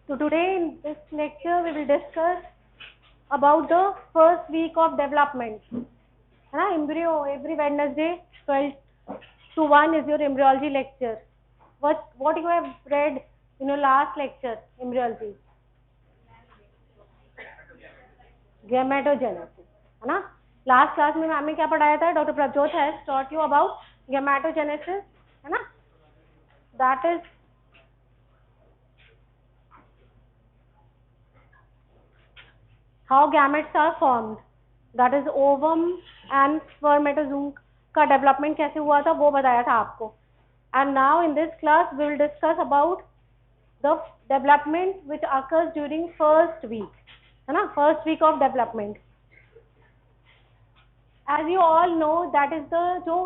So today in this lecture we will discuss about the first week of development. है ना, embryo every Wednesday 12 to 1 is your embryology lecture. What you have read in your last lecture embryology? Gametogenesis, है ना. Last class में ma'am ने क्या पढ़ाया था? Doctor Prabhjot has taught you about gametogenesis, है ना. That is how gametes are formed. That is ovum and spermatozoon का डेवलपमेंट कैसे हुआ था वो बताया था आपको. And now in this class we will discuss about the development which occurs during first week, है ना, first week of development. As you all know, that is the जो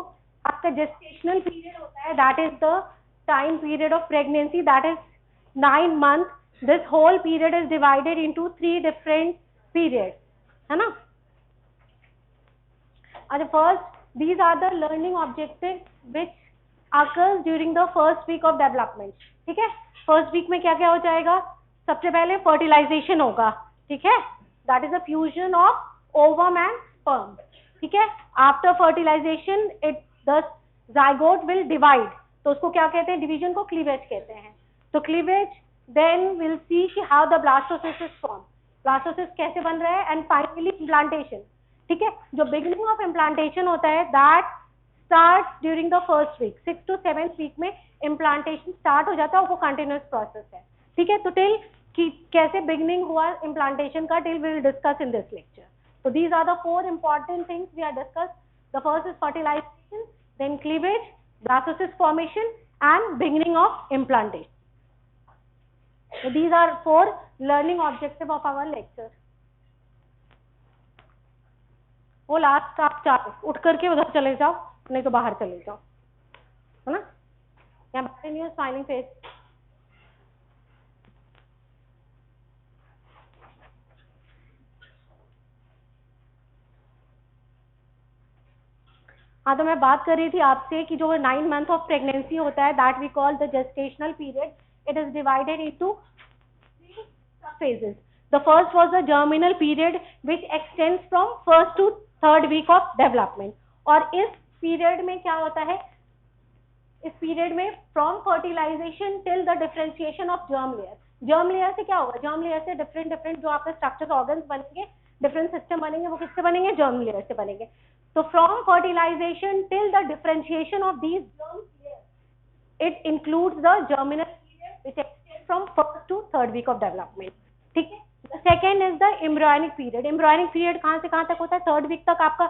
आपका gestational period होता है, that is the time period of pregnancy, that is 9 months. This whole period is divided into 3 different periods, है ना. And first, these are the learning objectives which occurs during the first week of development. ठीक है, first week में क्या क्या हो जाएगा? सबसे पहले फर्टिलाइजेशन होगा. ठीक है, that is a fusion of ovum and sperm. ठीक है, after fertilization the zygote will divide. तो उसको क्या कहते हैं? डिवीजन को क्लीवेज कहते हैं. तो क्लीवेज, देन विल सी कि how the blastocyst is form. Blastocyst कैसे बन रहा है, एंड फाइनली इम्प्लांटेशन. ठीक है, जो बिगिनिंग ऑफ इम्प्लांटेशन होता है that start during the first week. 6 to 7 week में इम्प्लांटेशन स्टार्ट हो जाता है, वो कंटिन्यूस प्रोसेस है. ठीक है, तो टिल कि कैसे बिगिनिंग हुआ इम्प्लांटेशन का, till we will discuss in this lecture. So these are the 4 important things we are discussed. The first is fertilization, then cleavage, blastocyst formation, and beginning of implantation. So these are 4 learning objectives of our lecture. वो last आप चार उठ करके उधर चले जाओ, नहीं तो बाहर चले जाओ, है ना. यहाँ बैठे नहीं स्माइलिंग फेस. हाँ, तो मैं बात कर रही थी आपसे कि जो 9 months ऑफ प्रेगनेंसी होता है that we call the gestational period. It is divided into 3 phases. The first was the germinal period which extends from first to third week of development. और इस पीरियड में क्या होता है? इस पीरियड में from fertilization till the differentiation of germ layer. Germ layer से क्या होगा? जर्म लेयर से डिफरेंट जो आपके स्ट्रक्चर ऑर्गन्स बनेंगे, डिफरेंट सिस्टम बनेंगे, वो किससे बनेंगे? जर्म लेयर से बनेंगे. So from fertilization till the differentiation of these germ layers, it includes the germinal period which extends from first to third week of development. ठीक है. The second is the embryonic period. Embryonic period कहाँ से कहाँ तक होता है? 3rd week तक आपका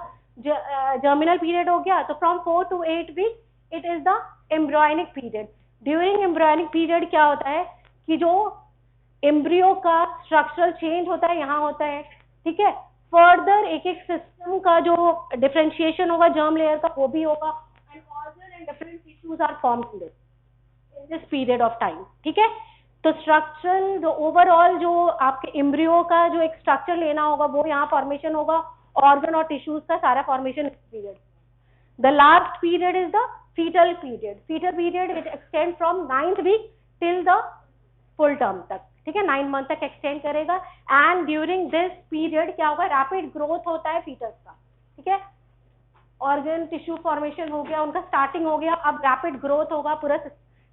germinal period हो गया. तो from 4 to 8 weeks it is the embryonic period. During embryonic period क्या होता है कि जो embryo का structural change होता है यहाँ होता है. ठीक है, फर्दर एक एक सिस्टम का जो डिफरेंशिएशन होगा जर्म लेयर का वो भी होगा, and organ and different tissues are formed in this period of time. ठीक है, तो स्ट्रक्चरल जो ओवरऑल जो आपके एम्ब्रियो का जो एक स्ट्रक्चर लेना होगा वो यहाँ फॉर्मेशन होगा, ऑर्गन और टिश्यूज का सारा फॉर्मेशन इस period. The last period is the fetal period. Fetal period it extend from 9th week till the full term तक. ठीक है, 9 months तक एक्सटेंड करेगा. एंड ड्यूरिंग दिस पीरियड क्या होगा? रैपिड ग्रोथ होता है फीटस का. ठीक है, ऑर्गन टिश्यू फॉर्मेशन हो गया, उनका स्टार्टिंग हो गया, अब रैपिड ग्रोथ होगा, पूरा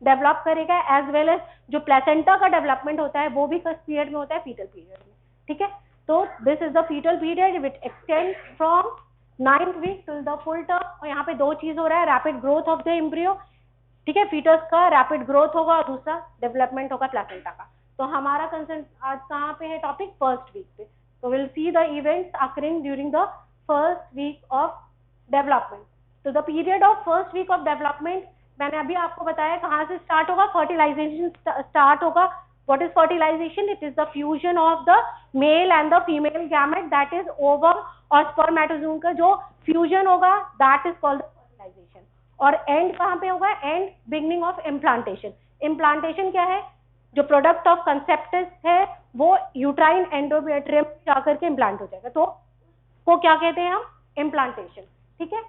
डेवलप करेगा. एज वेल एज जो प्लेसेंटा का डेवलपमेंट होता है वो भी किस पीरियड में होता है? फीटल पीरियड में. ठीक है, तो this is the fetal period which extend from 9th week till the full term. और यहाँ पे 2 चीज हो रहा है, rapid growth of the embryo. ठीक है, फीटस का रैपिड ग्रोथ होगा और दूसरा डेवलपमेंट होगा प्लेसेंटा का. तो हमारा कंसर्न आज कहाँ पे है? टॉपिक फर्स्ट वीक पे. तो will see the events occurring during the first week of development. तो the period of first week of development मैंने अभी आपको बताया कहाँ से स्टार्ट होगा? फर्टिलाइजेशन स्टार्ट होगा. What is fertilization? It is the fusion of the male and the female gamete, that is ovum और स्पर्मेटोजोन का जो फ्यूजन होगा दैट इज कॉल्ड फर्टिलाइजेशन. और एंड कहाँ पे होगा? And beginning of implantation. Implantation क्या है? जो प्रोडक्ट ऑफ कंसेप्टस है वो यूट्राइन एंडोमेट्रियम जाकर के इम्प्लांट हो जाएगा, तो वो क्या कहते हैं हम? इम्प्लांटेशन. ठीक है,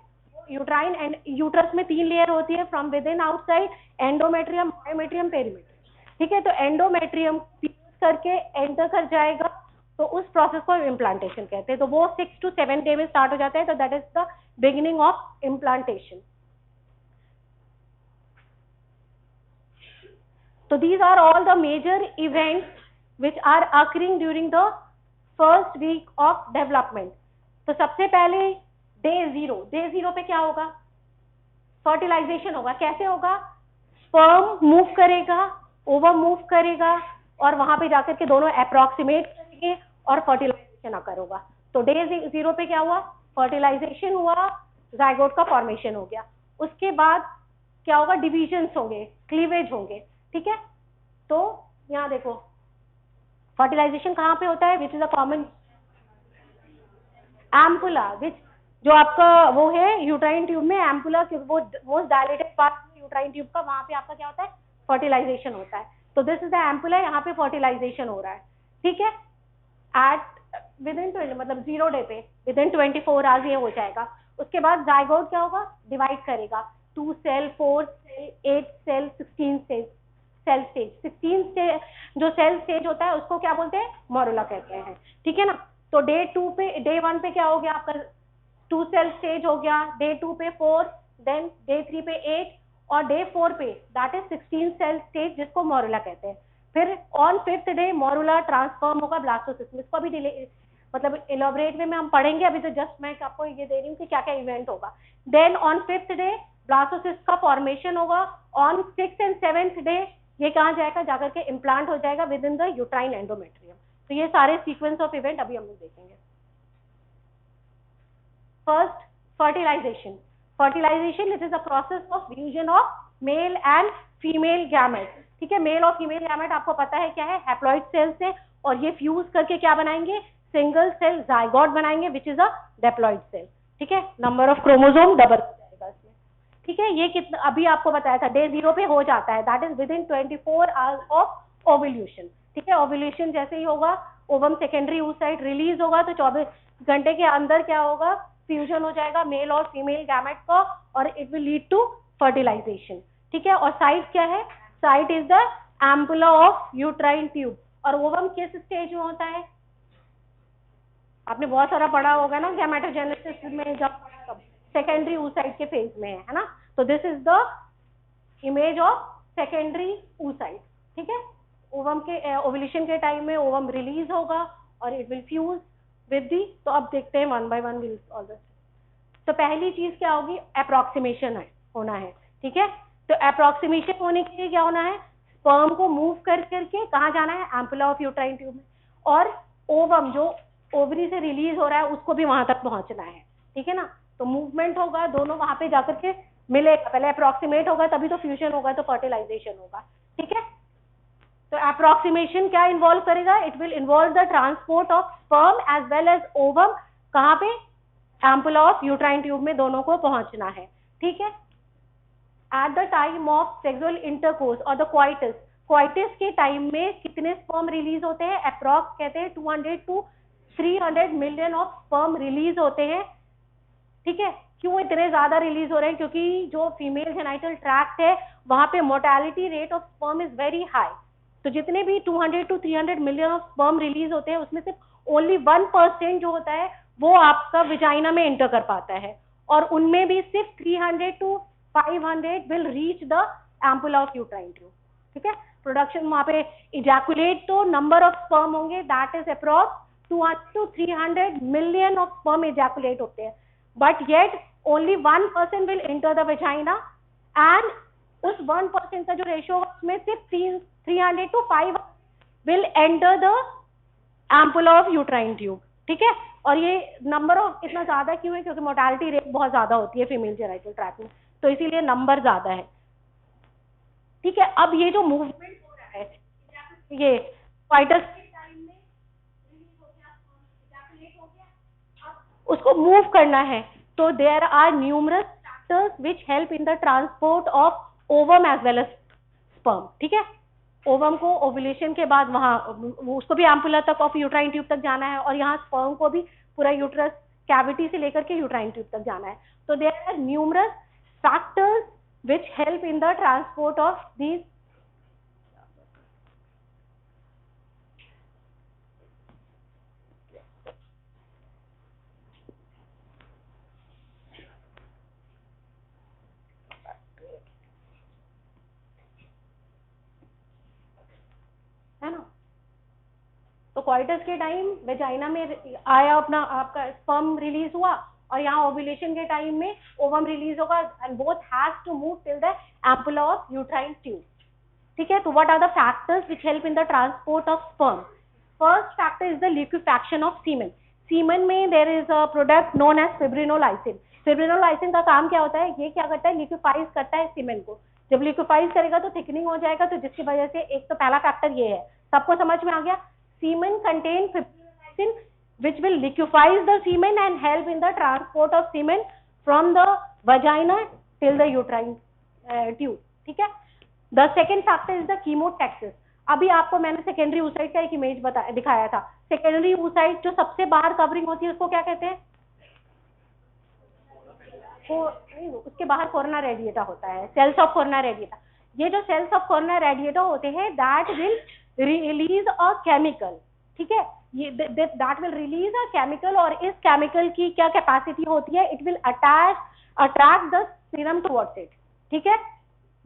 यूट्राइन एंड यूट्रस में 3 लेयर होती है, from with in outside, endometrium, myometrium, perimetrium. ठीक है, तो एंडोमेट्रियम करके एंटर कर जाएगा, तो उस प्रोसेस को इम्प्लांटेशन कहते हैं। तो वो 6 to 7 डे में स्टार्ट हो जाता है, तो that is the beginning of implantation. So these are all the major events which are occurring during the first week of development. तो सबसे पहले डे जीरो पे क्या होगा? फर्टिलाइजेशन होगा। कैसे होगा? स्पर्म मूव करेगा, ओवम मूव करेगा, और वहां पे जाकर के दोनों अप्रोक्सीमेट करेंगे और फर्टिलाइजेशन अकर होगा। तो डे जीरो पे क्या हुआ? फर्टिलाइजेशन हुआ, जाइगोट का फॉर्मेशन हो गया। उसके बाद क्या होगा? डिविजन्स होंगे, क्लीवेज होंगे, ठीक है। तो यहाँ देखो फर्टिलाइजेशन कहाँ पे होता है? Which is a common ampulla, which जो आपका वो है यूट्राइन ट्यूब में एम्पुला, वो most dilated part uterine tube का, वहां पे आपका क्या होता है? फर्टिलाइजेशन होता है। तो दिस इज द एम्पुला, यहाँ पे फर्टिलाइजेशन हो रहा है, ठीक है। एट विद इन मतलब 0 डे पे विद इन 24 आवर्स ये हो जाएगा। उसके बाद जाइगोट क्या होगा? डिवाइड करेगा, 2 cell, 4 cell, 8 cell, 16 cell stage. 16 stage जो सेल स्टेज होता है उसको क्या बोलते हैं? मोरुला कहते हैं, ठीक है ना। तो डे 1 पे क्या हो गया आपका? 2 सेल स्टेज हो गया, डे 2 पे 4, देन डे 3 पे 8, और डे 4 पे दैट इज 16 सेल स्टेज, जिसको मोरुला कहते हैं। फिर on 5th day morula transform होगा ब्लास्टोसिस्ट में। इसको अभी मतलब इलेबोरेट में हम पढ़ेंगे, अभी तो जस्ट मैं आपको ये दे रही हूँ कि क्या क्या इवेंट होगा। Then on 5th day blastocyst का फॉर्मेशन होगा। On 6th and 7th day ये कहाँ जाएगा? जाकर के इम्प्लांट हो जाएगा within the uterine endometrium. तो ये सारे सीक्वेंस ऑफ इवेंट अभी हम लोग देखेंगे। First, fertilization. Fertilization it is a process of fusion of male and female gamete, ठीक है। मेल और फीमेल गैमेट आपको पता है क्या है? हैप्लॉइड सेल्स है, और ये फ्यूज करके क्या बनाएंगे? सिंगल सेल जाइगोट बनाएंगे, which is a diploid cell, ठीक है। नंबर ऑफ क्रोमोसोम डबल हो जाएगा इसमें, ठीक है। ये कितना अभी आपको बताया था, डे 0 पे हो जाता है, that is with in 24 hours of ovulation, ठीक है। ओव्यूलेशन जैसे ही होगा, ओवम सेकेंडरी oocyte रिलीज होगा, तो 24 घंटे के अंदर क्या होगा? फ्यूजन हो जाएगा मेल और फीमेल गैमेट का, और it will lead to fertilization, ठीक है। और साइट क्या है? Site is the ampulla of uterine tube. और ओवम किस स्टेज में होता है? आपने बहुत सारा पढ़ा होगा ना गैमेटोजेनेसिस में, जब सेकेंडरी oocyte के फेज में है ना। तो this is the image of secondary oocyte, ठीक है। ओवम के ओव्यूलेशन के टाइम में ओवम रिलीज होगा और it will fuse with the. तो अब देखते हैं one by one will all this. तो पहली चीज क्या होगी? अप्रोक्सीमेशन होना है, ठीक है। तो अप्रोक्सीमेशन होने के लिए क्या होना है? स्पर्म को मूव कर करके कहाँ जाना है? एम्पुला ऑफ यूट्राइन ट्यूब में। और ओवम जो ओवरी से रिलीज हो रहा है उसको भी वहां तक पहुंचना है, ठीक है ना। तो मूवमेंट होगा, दोनों वहां पे जाकर के मिलेगा। पहले अप्रोक्सीमेट होगा, तभी तो फ्यूजन होगा, तो फर्टिलाइजेशन होगा, ठीक है। तो अप्रोक्सीमेशन क्या इन्वॉल्व करेगा? It will involve the transport of sperm as well as ovum, कहाँ पे? एम्पुला ऑफ यूट्राइन ट्यूब में दोनों को पहुंचना है, ठीक है। At the time of sexual intercourse और द क्वाइटिस के टाइम में कितने स्पर्म रिलीज होते हैं? अप्रॉक्स कहते हैं 200 to 300 million of sperm release होते हैं, ठीक है। क्यों इतने ज्यादा रिलीज हो रहे हैं? क्योंकि जो फीमेल जेनाइटल ट्रैक्ट है वहां पे mortality rate of sperm is very high. तो जितने भी 200 to 300 million of sperm release होते हैं, उसमें सिर्फ ओनली 1% जो होता है वो आपका विजाइना में एंटर कर पाता है, और उनमें भी सिर्फ 300 to 500 will reach the ampulla of uterine tube, ठीक है। प्रोडक्शन वहां पे इजैकुलेट, तो नंबर ऑफ स्पर्म होंगे that is approx 200 to 300 million of sperm ejaculate होते हैं, but yet only 1% will enter the vagina, and उस 1% का जो रेशियो उसमें सिर्फ 300 to 500 will enter the ampulla of uterine tube, ठीक है। और ये नंबर ऑफ इतना ज्यादा क्यों है? क्योंकि मोर्टेलिटी रेट बहुत ज्यादा होती है फीमेल जेनाइटल ट्रैक्ट में, तो इसीलिए नंबर ज्यादा है, ठीक है। अब ये जो मूवमेंट हो रहा है, ये क्वाइटस के टाइम में रिलीज हो गया, इजैकुलेट हो गया, अब उसको मूव करना है, तो there are numerous factors which help in the transport of ovum as well as sperm, ठीक है। ओवम को ओव्यूलेशन के बाद वहां उसको भी एम्पुला तक ऑफ यूट्राइन ट्यूब तक जाना है, और यहाँ स्पर्म को भी पूरा यूट्रस कैविटी से लेकर के यूट्राइन ट्यूब तक जाना है। तो there are numerous factors which help in the transport of these तो कोइटस के टाइम वेजाइना में आया अपना आपका स्पर्म रिलीज हुआ और यहाँ ओव्यूलेशन के टाइम में ओवम रिलीज होगा and both has to move till the ampulla of uterine tube. ठीक है, तो what are the factors which help in the transport of sperm? First factor is the liquefaction of semen. Semen में there is a product known as fibrinolysin. Fibrinolysin का काम क्या होता है? ये क्या करता है? लिक्विफाइज करता है सीमेन को. जब लिक्विफाइज करेगा तो थिकनिंग हो जाएगा, तो जिसकी वजह से एक तो पहला फैक्टर ये है. सबको समझ में आ गया? सीमेन contain फिब्रिनोलाइसिन which will liquefies the semen and help in the transport of semen from the vagina till the uterine tube. ठीक है. The second factor is the chemotaxis. अभी आपको मैंने सेकेंडरी oocyte का एक इमेज दिखाया था. सेकेंडरी oocyte जो सबसे बाहर कवरिंग होती है उसको क्या कहते हैं? उसके बाहर कोरोना रेडिएटा होता है, सेल्स ऑफ कोरोना रेडिएटा. ये जो सेल्स ऑफ कोरोना रेडिएटा होते हैं that will release a chemical. ठीक है, ये that will release a chemical और इस केमिकल की क्या कैपेसिटी होती है? It will attract the serum towards it. ठीक है,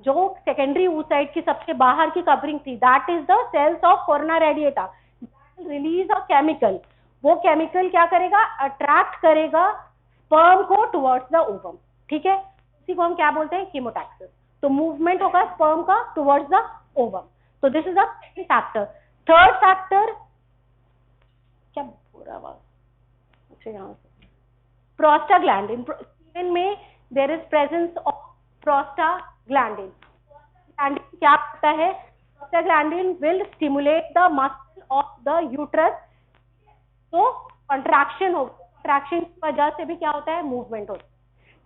जो सेकेंडरी oocyte की सबसे बाहर की कवरिंग थी that is the cells of corona radiata. That will release a chemical. वो केमिकल क्या करेगा? अट्रैक्ट करेगा स्पर्म को टुवर्ड्स द ओवम. ठीक है, इसी को हम क्या बोलते हैं? कीमोटैक्सिस. तो मूवमेंट होगा स्पर्म का टुवर्ड्स द ओवम. तो this is a factor. Third factor क्या पूरा आवाज अच्छा यहाँ से प्रोस्टाग्लैंडिन. सीमेन में there is presence of prostaglandin. Prostaglandin क्या करता है? Prostaglandin will stimulate the muscle of the uterus. तो कंट्रैक्शन होगा. कंट्रैक्शन की वजह से भी क्या होता है? मूवमेंट होता है.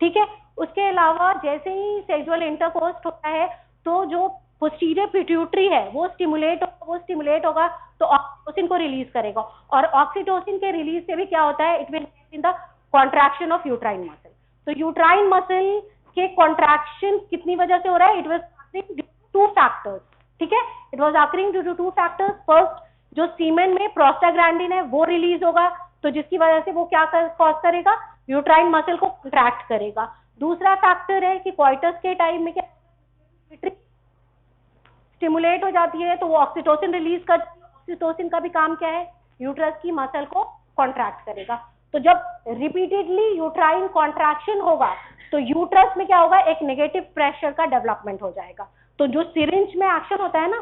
ठीक है, उसके अलावा जैसे ही सेक्सुअल इंटरकोर्स होता है तो जो पोस्टीरियर पिट्यूटरी है वो स्टिमुलेट होगा तो ऑक्सीटोसिन को रिलीज करेगा और ऑक्सीटोसिन के रिलीज से भी क्या होता है? It will in the contraction of uterine muscle. तो यूट्राइन मसल के कॉन्ट्रैक्शन कितनी वजह से हो रहा है? It was due to two factors. ठीक है, it was occurring due to two factors. First, जो सीमेन में प्रोस्टाग्लैंडिन है वो रिलीज होगा तो जिसकी वजह से वो क्या कॉज करेगा? यूट्राइन मसल को कॉन्ट्रैक्ट करेगा. दूसरा फैक्टर है कि कोइटस के टाइम में क्या स्टिमुलेट हो जाती है तो वो ऑक्सीटोसिन रिलीज कर. ऑक्सीटोसिन का भी काम क्या है? यूट्रस की मसल को कॉन्ट्रैक्ट करेगा. तो जब रिपीटेडली यूट्राइन कॉन्ट्रैक्शन होगा तो यूट्रस में क्या होगा? एक नेगेटिव प्रेशर का डेवलपमेंट हो जाएगा. तो जो सिरिंज में एक्शन होता है ना,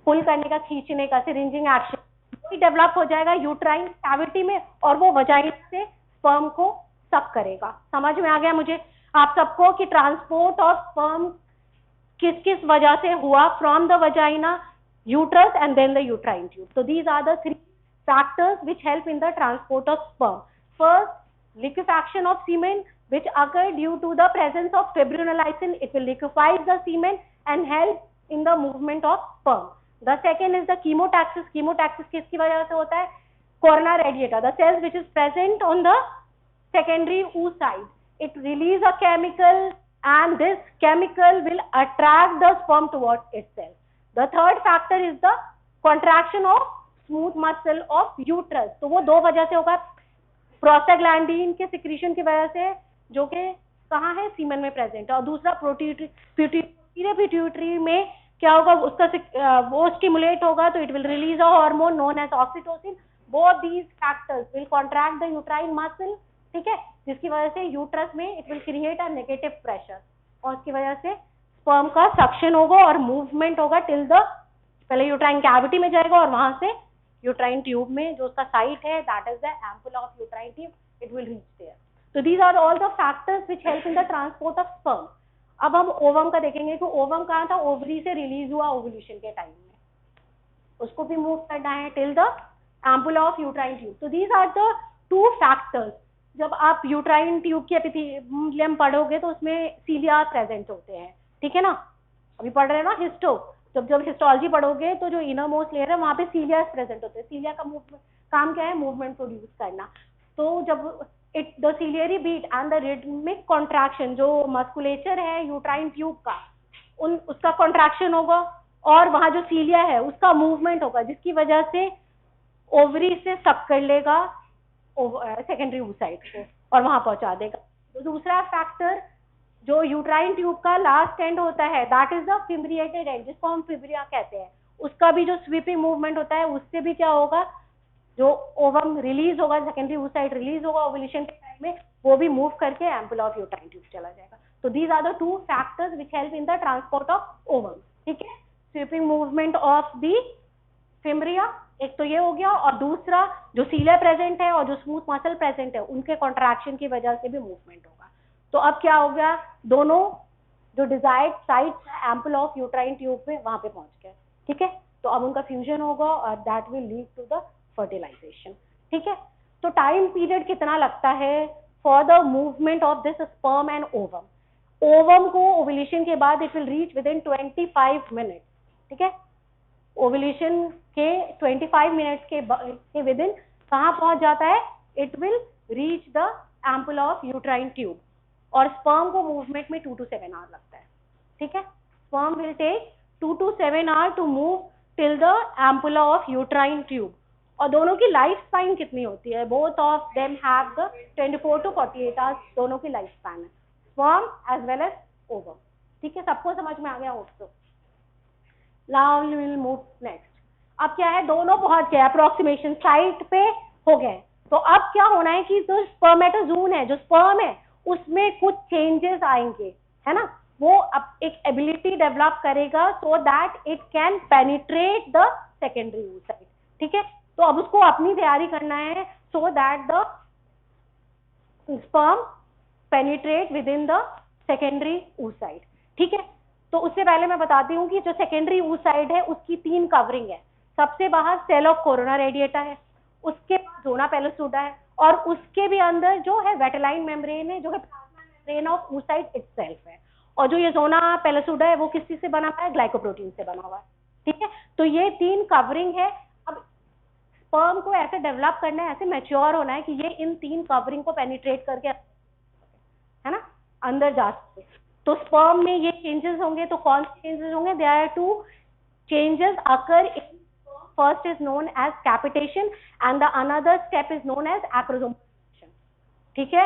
पुल करने का, खींचने का, सिरिंजिंग एक्शन, वही डेवलप हो जाएगा यूट्राइन कैविटी में और वो वजाइना से स्पर्म को सक करेगा. समझ में आ गया मुझे आप सबको कि ट्रांसपोर्ट ऑफ स्पर्म किस किस वजह से हुआ? From the vagina, uterus and then the uterine tube. तो these are the three factors which help in the transport of sperm. First, liquefaction of semen which occur due to the presence of fibrinolysin. It will liquefy the semen and help in the movement of sperm. The second is the chemotaxis. Chemotaxis किसकी वजह से होता है? Corona radiata, the cells which is present on the secondary oocyte. It release a chemical and this chemical will attract the sperm towards itself. The third factor is the contraction of smooth muscle of uterus. तो वो दो वजह से होगा. Prostaglandin के secretion की वजह से जो कि कहाँ है? सीमेन में प्रेजेंट है. और दूसरा पोस्टीरियर पिट्यूटरी में क्या होगा? उसका वो स्टिमुलेट होगा तो it will release a hormone known as oxytocin. Both these factors will contract the uterine muscle. ठीक है, जिसकी वजह से यूट्रस में it will create a negative pressure और उसकी वजह से स्पर्म का सक्शन होगा और मूवमेंट होगा टिल द पहले यूट्राइन कैविटी में जाएगा और वहां से यूट्राइन ट्यूब में जो उसका साइट है that is the ampulla of uterine tube. It will reach there. तो these are all the factors which help in the transport of sperm. अब हम ओवम का देखेंगे कि ओवम कहाँ था? ओवरी से रिलीज हुआ ओवुलेशन के टाइम में, उसको भी मूव करना है till the ampulla of uterine tube. तो these are the two factors. जब आप यूट्राइन ट्यूब की एपिथेलियम पढ़ोगे तो उसमें सीलिया प्रेजेंट होते हैं. ठीक है ना, अभी पढ़ रहे हैं ना हिस्टो. जब हिस्टोलॉजी पढ़ोगे तो जो इनर मोस्ट लेयर है वहां पे सीलिया प्रेजेंट होते हैं. सीलिया का काम क्या है? मूवमेंट प्रोड्यूस करना. तो जब the ciliary beat and the rhythmic contraction, जो मस्कुलेचर है यूट्राइन ट्यूब का, उसका कॉन्ट्रैक्शन होगा और वहां जो सीलिया है उसका मूवमेंट होगा जिसकी वजह से ओवरी से सक कर लेगा सेकेंडरी oocyte को और वहां पहुंचा देगा. तो दूसरा फैक्टर जो यूट्राइन ट्यूब का लास्ट एंड होता है दैट इज द फिब्रिएटेड एंड, जिसको हम फिब्रिया कहते हैं. उसका भी जो स्वीपिंग मूवमेंट होता है उससे भी क्या होगा, जो ओवम रिलीज होगा, सेकेंडरी oocyte रिलीज होगा ओव्यूलेशन के टाइम में, वो भी मूव करके एम्पुला ऑफ यूट्राइन ट्यूब चला जाएगा. तो these are the two factors which help in the transport of ovum. ठीक है, sweeping movement of the fimbria, एक तो ये हो गया, और दूसरा जो सीलिया प्रेजेंट है और जो स्मूथ मसल प्रेजेंट है उनके कॉन्ट्रैक्शन की वजह से भी मूवमेंट होगा. तो अब क्या हो गया, दोनों जो desired site ampulla of uterine tube में वहां पे पहुंच गए. ठीक है, तो अब उनका फ्यूजन होगा और that will lead to the fertilization. ठीक है, तो टाइम पीरियड कितना लगता है for the movement of this sperm and ovum. Ovum को ओव्यूलेशन के बाद it will reach within 25 minutes. ठीक है, ओव्यूलेशन के 25 मिनट्स के विद इन कहाँ पहुंच जाता है, it will reach the ampulla of uterine tube. और स्पर्म को मूवमेंट में 2 to 7 आवर लगता है. ठीक है, sperm will take 2 to 7 hour to move till the ampulla of uterine tube. और दोनों की लाइफ स्पैन कितनी होती है, both of them have the 24 to 48 hours दोनों की लाइफ स्पैन है, sperm as well as ovum. ठीक है, सबको समझ में आ गया हो तो. Now we will move next. अब क्या है, दोनों पहुंच गए, अप्रोक्सीमेशन साइट पे हो गए. तो अब क्या होना है कि जो स्पर्मेटोजून है, जो स्पर्म है, उसमें कुछ चेंजेस आएंगे, है ना. वो अब एक एबिलिटी डेवलप करेगा सो that it can penetrate the secondary oocyte. ठीक है, तो अब उसको अपनी तैयारी करना है so that the sperm penetrate with in the secondary oocyte. ठीक है, तो उससे पहले मैं बताती हूँ कि जो सेकेंडरी oocyte है उसकी 3 कवरिंग है. सबसे बाहर सेल ऑफ कोरोना रेडिएटा है, उसके बाद जोना पेलोसुडा है, और उसके भी अंदर जो है वेटेलाइन मेम्ब्रेन है, जो है plasma membrane of oocyte itself है. और जो ये जोना पेलोसुडा है वो किस चीज से बना हुआ है, ग्लाइकोप्रोटीन से बना हुआ है. ठीक है, तो ये 3 कवरिंग है. अब स्पर्म को ऐसे डेवलप करना है, ऐसे मैच्योर होना है कि ये इन 3 कवरिंग को पेनिट्रेट करके, है ना, अंदर जा सके. तो स्पर्म में ये चेंजेस होंगे. तो कौन से चेंजेस होंगे, there are 2 changes occur in first is known as capitation and the another step is known as acrosomation. ठीक है,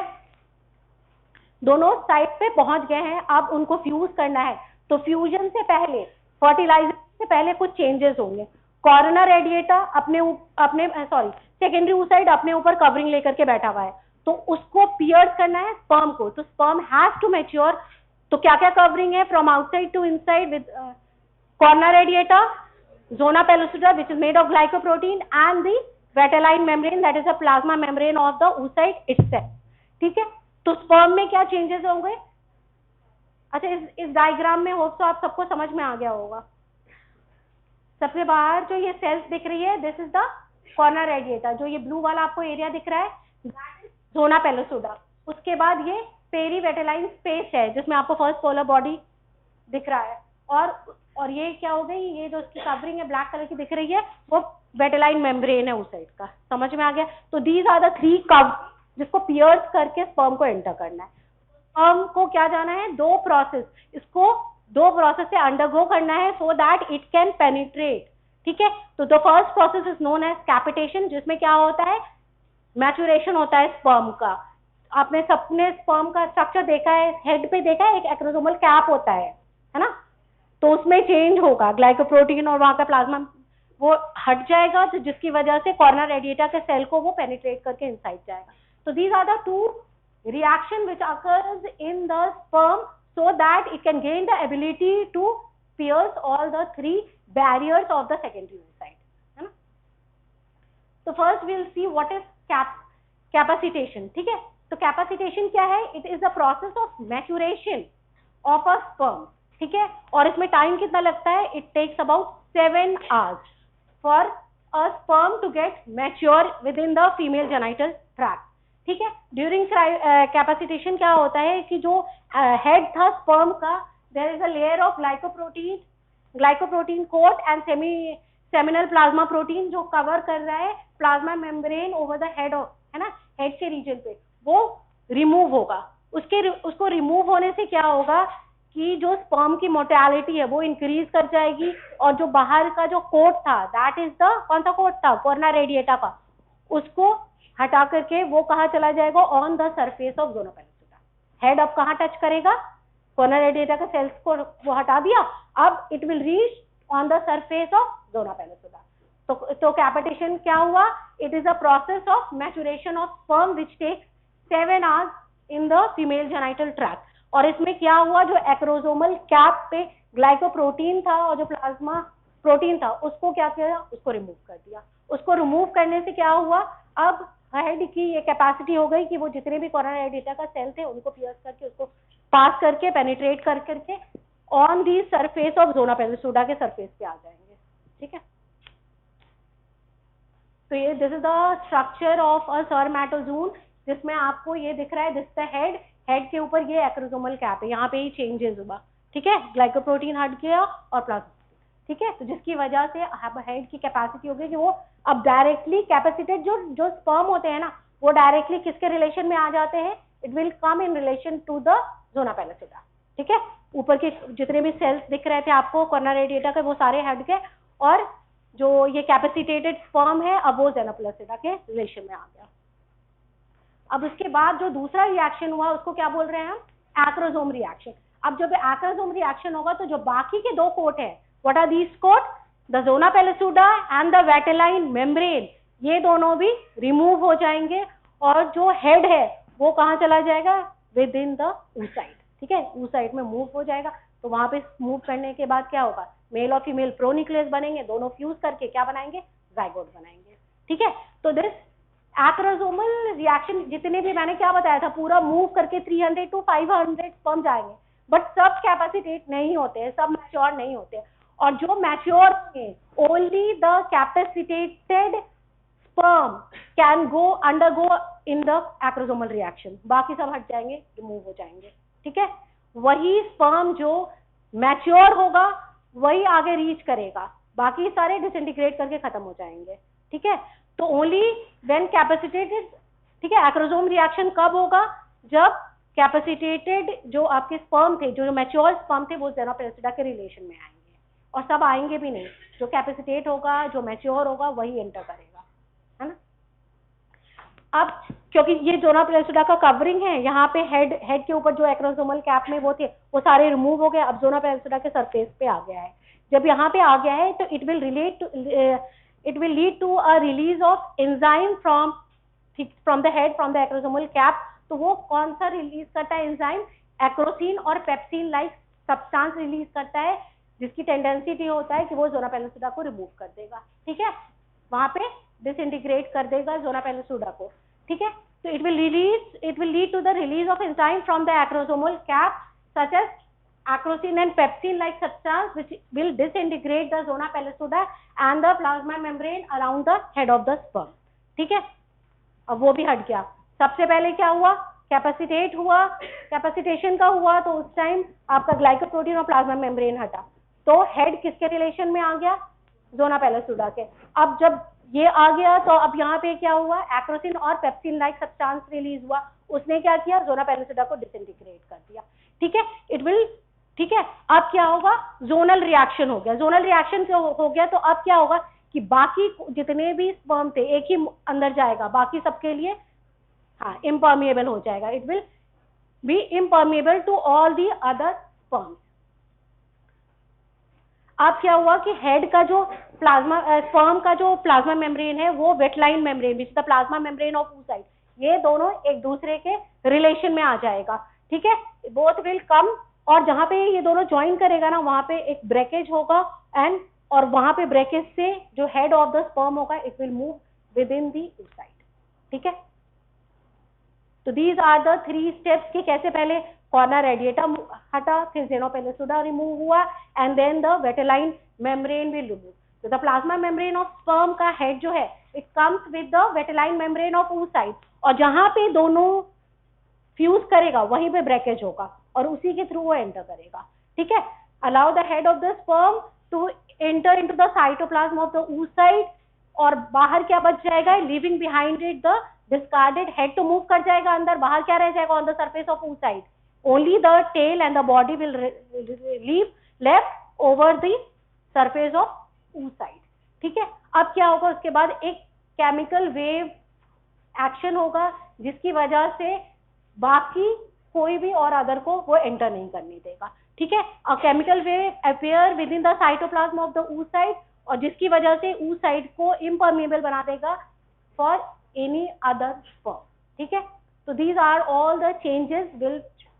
दोनों साइड पे पहुंच गए हैं, अब उनको फ्यूज करना है. तो फ्यूजन से पहले, फर्टिलाइजेशन से पहले कुछ चेंजेस होंगे. कोरोना रेडिएटा सेकेंडरी oocyte अपने ऊपर कवरिंग लेकर के बैठा हुआ है, तो उसको पियर्स करना है स्पर्म को. तो स्पर्म हैज टू मैच्योर. तो क्या क्या कवरिंग है, from outside to inside with corona radiata, zona pellucida which is made of glycoprotein and the vitelline membrane that is a plasma membrane of the oocyte itself. ठीक है, तो sperm में क्या changes होंगे. अच्छा, इस डायग्राम में होप तो आप सबको समझ में आ गया होगा. सबसे बाहर जो ये सेल्स दिख रही है, this is the corona radiata. जो ये ब्लू वाला आपको एरिया दिख रहा है, जोना पेलोसुडा. उसके बाद ये पेरी वेटेलाइन स्पेस है जिसमें आपको फर्स्ट पोलर बॉडी दिख रहा है. और ये क्या हो गई, ये जो इसकी कवरिंग है ब्लैक कलर की दिख रही है, वो वेटेलाइन मेम्ब्रेन है उस साइड का. समझ में आ गया. तो दीज आर द 3 कव जिसको पियर्स करके स्पर्म को एंटर करना है. स्पर्म को क्या जाना है, 2 प्रोसेस, इसको 2 प्रोसेस से अंडरगो करना है so that it can penetrate. ठीक है, तो the first process is known as capitation, जिसमें क्या होता है, मैचुरेशन होता है स्पर्म का. आपने सबने स्पर्म का स्ट्रक्चर देखा है, हेड पे देखा है, एक एक्रोसोमल कैप होता है ना. तो उसमें चेंज होगा ग्लाइकोप्रोटीन और वहां का प्लाज्मा वो हट जाएगा, तो जिसकी वजह से कोरोना रेडिएटा के सेल को वो पेनिट्रेट करके इनसाइड जाएगा. तो these are the 2 reaction which occurs in the sperm so that it can gain the ability to pierce all the 3 barriers of the secondary oocyte, है ना. तो first will see what is capacitation. ठीक है, तो capacitation क्या है, it is the process of maturation of a sperm. ठीक है, और इसमें टाइम कितना लगता है, it takes about 7 hours for a sperm to get mature within the female genital tract. ठीक है, ड्यूरिंग कैपेसिटेशन क्या होता है कि जो हेड था स्पर्म का, there is a layer of glycoprotein coat and seminal plasma protein जो कवर कर रहा है plasma membrane over the head, है ना, हेड के रीजन पे, वो रिमूव होगा. उसको रिमूव होने से क्या होगा कि जो स्पर्म की मोर्टेलिटी है वो इंक्रीज कर जाएगी, और जो बाहर का जो कोट था, दैट इज द, कौन सा कोट था, कोरोना रेडिएटा का, उसको हटा करके वो कहाँ चला जाएगा, on the surface of zona pellucida. Head अब कहाँ टच करेगा, कोरोना रेडिएटा के सेल्स को वो हटा दिया, अब it will reach on the surface of zona pellucida. तो capitation क्या हुआ? It is a process of maturation of sperm which takes 7 hours in the female genital tract. और इसमें क्या हुआ, जो एक्रोसोमल कैप पे ग्लाइकोप्रोटीन था और जो प्लाज्मा प्रोटीन था उसको क्या किया, उसको रिमूव कर दिया. उसको रिमूव करने से क्या हुआ, अब हेड की ये कैपेसिटी हो गई कि वो जितने भी कोरोना रेडिएटा का सेल थे उनको पियर्स करके, उसको पास करके, पेनिट्रेट करके on the surface of zona pellucida के सरफेस पे आ जाएंगे. ठीक है, तो ये this is the structure of a spermatozoon, जिसमें आपको ये दिख रहा है, दिस द हेड के ऊपर ये एक्रोसोमल कैप है, यहाँ पे ही चेंजेस हुआ. ठीक है, ग्लाइकोप्रोटीन हट गया और प्लाज्मा. ठीक है, तो जिसकी वजह से हेड की कैपेसिटी हो गई कि वो अब डायरेक्टली कैपेसिटेड जो स्पर्म होते हैं ना, वो डायरेक्टली किसके रिलेशन में आ जाते हैं, it will come in relation to the zona pellucida. ठीक है, ऊपर के जितने भी सेल्स दिख रहे थे आपको कोरोना रेडिएटा के, वो सारे हेड के, और जो ये कैपेसिटेटेड स्पर्म है अब वो जोना पेलुसिडा के रिलेशन में आ गया. अब उसके बाद जो दूसरा रिएक्शन हुआ उसको क्या बोल रहे हैं हम, एक्रोसोम रिएक्शन. अब जब एक्रोसोम रिएक्शन होगा तो जो बाकी के दो कोट है, what are these coat, the zona pellucida and the vitelline membrane, ये दोनों भी रिमूव हो जाएंगे और जो हेड है वो कहाँ चला जाएगा, विद इन द oocyte. ठीक है, oocyte में मूव हो जाएगा. तो वहां पे मूव करने के बाद क्या होगा, मेल और फीमेल प्रोन्यूक्लियस बनेंगे, दोनों फ्यूज करके क्या बनाएंगे, जाइगोट बनाएंगे. ठीक है, तो दिस एक्रोसोमल रिएक्शन जितने भी मैंने क्या बताया था, पूरा मूव करके 300 to 500 स्पर्म जाएंगे, बट सब कैपेसिटेट नहीं होते हैं, सब मैच्योर नहीं होते हैं. और जो मैच्योर है, only the capacitated sperm can go undergo in the acrosomal reaction, बाकी सब हट जाएंगे, रिमूव हो जाएंगे. ठीक है, वही स्पर्म जो मैच्योर होगा वही आगे रीच करेगा, बाकी सारे डिसइंटीग्रेट करके खत्म हो जाएंगे. ठीक है, तो ओनली व्हेन कैपेसिटेटेड. ठीक है, एक्रोसोम रिएक्शन कब होगा, जब कैपेसिटेटेड जो आपके स्पर्म थे, जो मैच्योर स्पर्म थे, वो जोना पेलुसिडा के रिलेशन में आएंगे. और सब आएंगे भी नहीं, जो कैपेसिटेट होगा, जो मैच्योर होगा वही एंटर करेगा, है ना. अब क्योंकि ये जोना पेलुसिडा का कवरिंग है, यहाँ पे हेड के ऊपर जो एक्रोसोमल कैप में वो थे वो सारे रिमूव हो गए, अब जोना पेलुसिडा के सरफेस पे आ गया है. जब यहाँ पे आ गया है तो it will lead to a release of enzyme from the head, from the acrosomal cap. तो वो कौन सा रिलीज करता है एंजाइम, एक्रोसिन और पेप्सिन लाइक सब्सटेंस रिलीज करता है, जिसकी टेंडेंसी होता है कि वो जोना पेलुसिडा को रिमूव कर देगा. ठीक है, वहां पे डिसइंटीग्रेट कर देगा जोना पेलुसिडा को. ठीक है, तो it will lead to the release of enzyme from the acrosomal cap such as acrosin and pepsin like substance which will disintegrate the zona pellucida and the plasma membrane around the head of the sperm. ठीक है, अब वो भी हट गया. सबसे पहले क्या हुआ, कैपेसिटेट हुआ, कैपेसिटेशन का हुआ तो उस टाइम आपका ग्लाइकोप्रोटीन और प्लाज्मा मेम्ब्रेन हटा, तो हेड किसके रिलेशन में आ गया, जोना पेलुसिडा के. अब जब ये आ गया तो अब यहाँ पे क्या हुआ, एक्रोसिन और पेप्सिन लाइक सब्सटेंस रिलीज हुआ, उसने क्या किया, जोना पेलुसिडा को डिसइंटीग्रेट कर दिया. ठीक है, इट विल. ठीक है, अब क्या होगा, जोनल रिएक्शन हो गया. जोनल रिएक्शन हो गया तो अब क्या होगा कि बाकी जितने भी स्पर्म थे एक ही अंदर जाएगा, बाकी सबके लिए हाँ इम्पर्मिएबल हो जाएगा. It will be impermeable to all the other sperms. अब क्या हुआ कि हेड का जो प्लाज्मा स्पर्म का जो प्लाज्मा मेम्ब्रेन है वो vitelline membrane which the plasma membrane of oocyte, ये दोनों एक दूसरे के रिलेशन में आ जाएगा. ठीक है, बोथ विल कम, और जहां पे ये दोनों ज्वाइन करेगा ना वहां पे एक ब्रेकेज होगा एंड और वहां पे ब्रेकेज से जो हेड ऑफ द स्पर्म होगा it will move with in the oocyte. ठीक है, तो दीज आर द 3 स्टेप्स कि कैसे पहले कॉर्ना रेडिएटा हटा, फिर जोना पेलुसिडा रिमूव हुआ and then the vitelline membrane will remove. तो the plasma membrane of sperm का हेड जो है it comes with the vitelline membrane of oocyte, और जहां पे दोनों फ्यूज करेगा वहीं पे ब्रेकेज होगा और उसी के थ्रू वो एंटर करेगा. ठीक है, allow the head of the sperm to enter into the cytoplasm of the oocyte, और बाहर क्या बच जाएगा, living behind it the discarded head. तो मूव कर जाएगा अंदर, बाहर क्या रह जाएगा, on the surface of oocyte only the tail and the body will leave left over the surface of oocyte. ठीक है, अब क्या होगा, उसके बाद एक केमिकल वेव एक्शन होगा जिसकी वजह से बाकी कोई भी और अदर को वो एंटर नहीं करने देगा. ठीक है। A chemical wave appear with in the cytoplasm of the oocyte, और जिसकी वजह से oocyte को इम्पर्मिएबल बना देगा फॉर एनी अदर स्पर्म, ठीक है। तो these are all the changes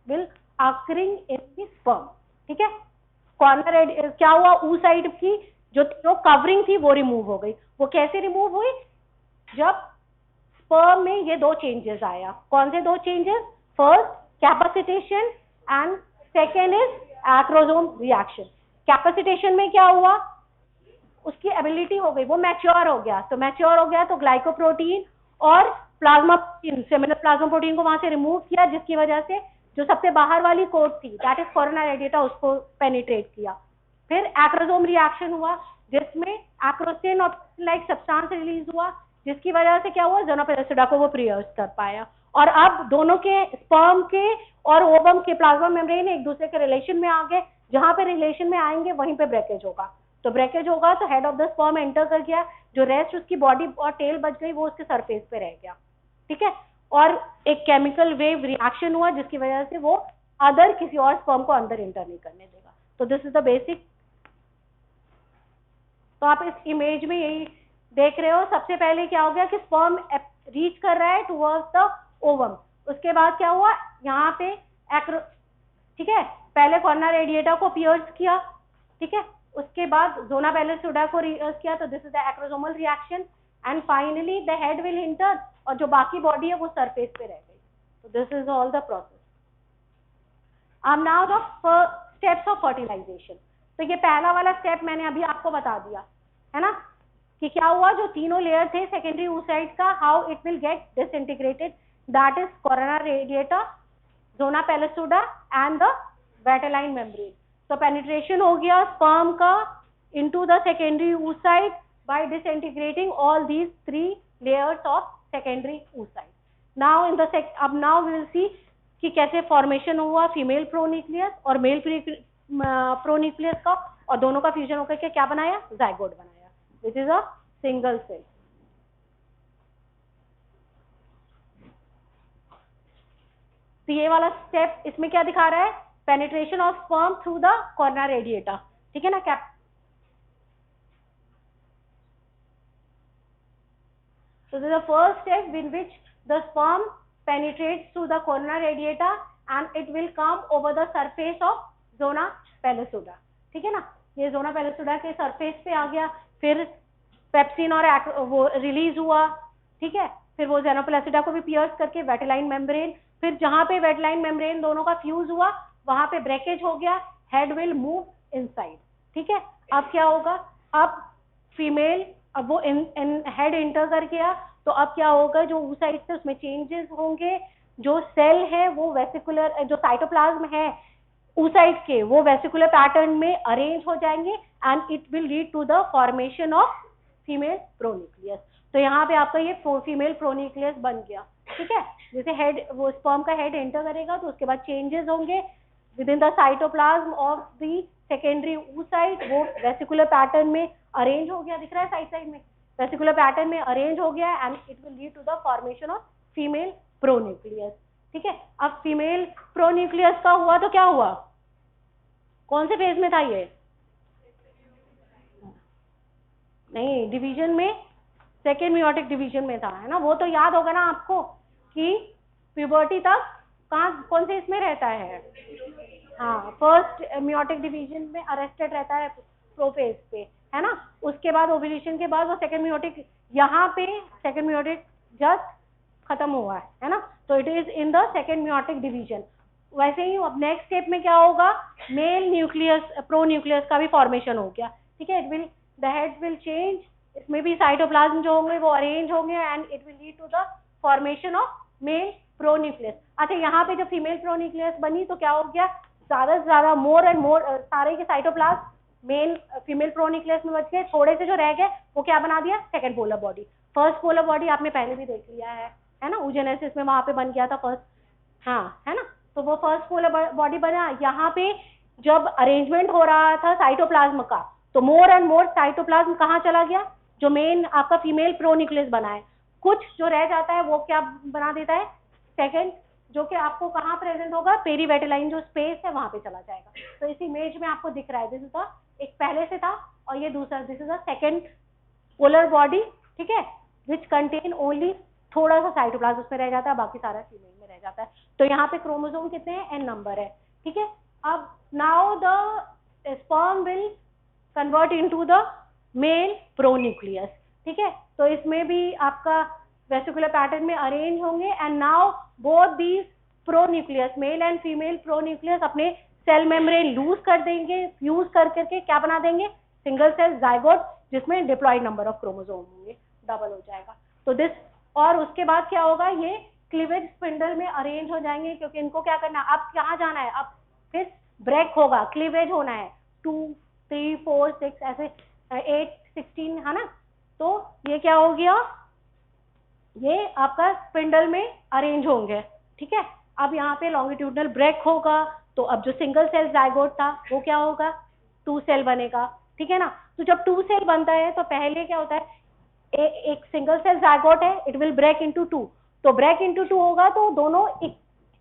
will occurring in the sperm, ठीक है। कॉर्नर क्या हुआ, oocyte की जो कवरिंग थी वो रिमूव हो गई। वो कैसे रिमूव हुई, जब स्पर्म में ये दो चेंजेस आया। कौन से दो changes, first capacitation and second is acrosome reaction. Capacitation में क्या हुआ, उसकी एबिलिटी हो गई, वो मैच्योर हो गया। तो मैच्योर हो गया तो ग्लाइकोप्रोटीन और plasma protein, seminal plasma protein को वहां से रिमूव किया, जिसकी वजह से जो सबसे बाहर वाली कोट थी दैट इज कोरोना रेडिएटा, उसको पेनिट्रेट किया। फिर एक्रोसोम रिएक्शन हुआ, जिसमें एक्रोसिन और लाइक सब्सटेंस रिलीज हुआ, जिसकी वजह से क्या हुआ, ज़ोना पेलिसिडा को वो प्रियर्स कर पाया। और अब दोनों के स्पर्म के और ओवम के प्लाज्मा मेम्ब्रेन एक दूसरे के रिलेशन में आ गए। जहां पे रिलेशन में आएंगे वहीं पे ब्रेकेज होगा। तो ब्रेकेज होगा तो head of the sperm enter कर गया, जो रेस्ट उसकी बॉडी और टेल बच गई वो उसके सरफेस पे रह गया, ठीक है। और एक केमिकल वेव रिएक्शन हुआ, जिसकी वजह से वो अदर किसी और स्पर्म को अंदर एंटर नहीं करने देगा। तो दिस इज द बेसिक। तो आप इस इमेज में यही देख रहे हो, सबसे पहले क्या हो गया कि स्पर्म रीच कर रहा है टुवर्ड्स द ओवम। उसके बाद क्या हुआ, यहाँ पे एक्रो, ठीक है, पहले कोरोना रेडिएटा को पियर्स किया, ठीक है, उसके बाद ज़ोना पेलिसिडा को रियर्स किया, तो this is the acrosomal reaction and finally the head will enter, और जो बाकी बॉडी है वो सरफेस पे रह गई। तो this is all the process. अब now the steps of fertilization. तो ये पहला वाला स्टेप मैंने अभी आपको बता दिया है ना, कि क्या हुआ, जो तीनों लेयर थे सेकेंडरी oocyte का, how it will get disintegrated, that is corona radiata, zona pellucida and the vitelline membrane. तो पेनिट्रेशन हो गया स्पर्म का into the secondary oocyte by disintegrating all these 3 layers of secondary oocyte। Now in the अब now we will see कि कैसे formation हुआ female pronucleus और male pronucleus का, और दोनों का फ्यूजन होकर के क्या बनाया, जाइगोट बनाया, which is a single cell. तो ये वाला स्टेप इसमें क्या दिखा रहा है, penetration of sperm through the corona radiata, ठीक है ना। Cap so this is the first step in which the sperm penetrates through the corona radiata and it will come over the surface of zona pellucida, ठीक है ना। ये zona pellucida के surface पे आ गया, फिर पेप्सिन और वो रिलीज हुआ, ठीक है, फिर वो ज़ेनोपेलिसिडा को भी पियर्स करके वेटेलाइन मेम्ब्रेन, फिर जहां पे वेटेलाइन मेम्ब्रेन दोनों का फ्यूज हुआ वहां पे ब्रेकेज हो गया, हेड विल मूव इनसाइड, ठीक है। अब क्या होगा, अब फीमेल, अब वो हेड एंटर कर गया, तो अब क्या होगा, जो oocyte से उसमें चेंजेस होंगे, जो सेल है वो वेसिकुलर, जो साइटोप्लाज्म है oocyte के वो वेसिकुलर पैटर्न में अरेंज हो जाएंगे and it will lead to the formation of female pronucleus. तो यहाँ पे आपका ये फीमेल प्रोन्यूक्लियस बन गया, ठीक है। जैसे हेड, वो स्पर्म का हेड एंटर करेगा तो उसके बाद चेंजेस होंगे within the cytoplasm of the secondary oocyte, वो वेसिकुलर पैटर्न में अरेंज हो गया, दिख रहा है साइड साइड में, वेसिकुलर पैटर्न में अरेंज हो गया and it will lead to the formation of female pronucleus, ठीक है। अब फीमेल प्रोन्यूक्लियस का हुआ तो क्या हुआ, कौन से फेज में था ये, नहीं डिवीजन में, सेकेंड मियोटिक डिवीजन में था, है ना। वो तो याद होगा ना आपको कि प्यूबर्टी तक कहाँ, कौन से इसमें रहता है, हाँ फर्स्ट मियोटिक डिवीजन में अरेस्टेड रहता है प्रोफेज पे, है ना। उसके बाद ओव्यूलेशन के बाद वो सेकेंड मियोटिक, यहाँ पे सेकेंड मियोटिक जस्ट खत्म हुआ है ना, तो it is in the second meiotic division. वैसे ही अब नेक्स्ट स्टेप में क्या होगा, मेल न्यूक्लियस, प्रोन्यूक्लियस का भी फॉर्मेशन हो गया, ठीक है। It will, the head will change, इसमें भी साइटोप्लाज्म जो होंगे वो अरेंज होंगे and it will lead to the formation of male pronucleus. अच्छा, यहाँ पे जो फीमेल प्रोन्यूक्लियस बनी तो क्या हो गया, ज्यादा से ज्यादा मोर एंड मोर सारे के साइटोप्लाज्म मेल फीमेल प्रोन्यूक्लियस में बच गए, थोड़े से जो रह गए वो क्या बना दिया, second polar body. First polar body आपने पहले भी देख लिया है ना, oogenesis में वहां पे बन गया था फर्स्ट, हाँ है ना। तो वो फर्स्ट पोलर बॉडी बना, यहाँ पे जब अरेंजमेंट हो रहा था साइटोप्लाज्म का तो मोर एंड मोर साइटोप्लाज्म कहाँ चला गया, जो मेन आपका फीमेल प्रोन्यूक्लियस बना है, कुछ जो रह जाता है वो क्या बना देता है, सेकंड जो कि आपको कहाँ प्रेजेंट होगा, पेरीवेटेलाइन जो स्पेस है वहां पे चला जाएगा। तो इस इमेज में आपको दिख रहा है, दिस इज द, एक पहले से था और ये दूसरा, this is the second polar body, ठीक है, विच कंटेन ओनली थोड़ा सा साइटोप्लाज्म उसमें रह जाता है, बाकी सारा फीमेल में रह जाता है। तो यहाँ पे क्रोमोसोम कितने हैं, n नंबर है, ठीक है। अब now the sperm will convert into the male pronucleus, ठीक है। तो इसमें भी आपका वेसिकुलर पैटर्न में अरेंज होंगे, and now both these pronucleus, male and female pronucleus, अपने सेल मेम्ब्रेन लूज कर देंगे, फ्यूज कर करके क्या बना देंगे, सिंगल सेल जाइगोट, जिसमें डिप्लॉयड नंबर ऑफ क्रोमोसोम होंगे, डबल हो जाएगा। तो दिस, और उसके बाद क्या होगा, ये क्लीवेज स्पिंडल में अरेंज हो जाएंगे, क्योंकि इनको क्या करना है, अब कहाँ जाना है, अब फिर ब्रेक होगा, क्लीवेज होना है, 2, 3, 4, 6 ऐसे 8, 16 है ना। तो ये क्या हो गया, ये आपका स्पिंडल में अरेंज होंगे, ठीक है। अब यहाँ पे लॉन्गिट्यूडनल ब्रेक होगा, तो अब जो सिंगल सेल जाइगोट था वो क्या होगा, 2 सेल बनेगा, ठीक है ना। तो जब 2 सेल बनता है तो पहले क्या होता है, एक सिंगल सेल जाइगोट है, इट विल ब्रेक इनटू 2, तो ब्रेक इनटू 2 होगा तो दोनों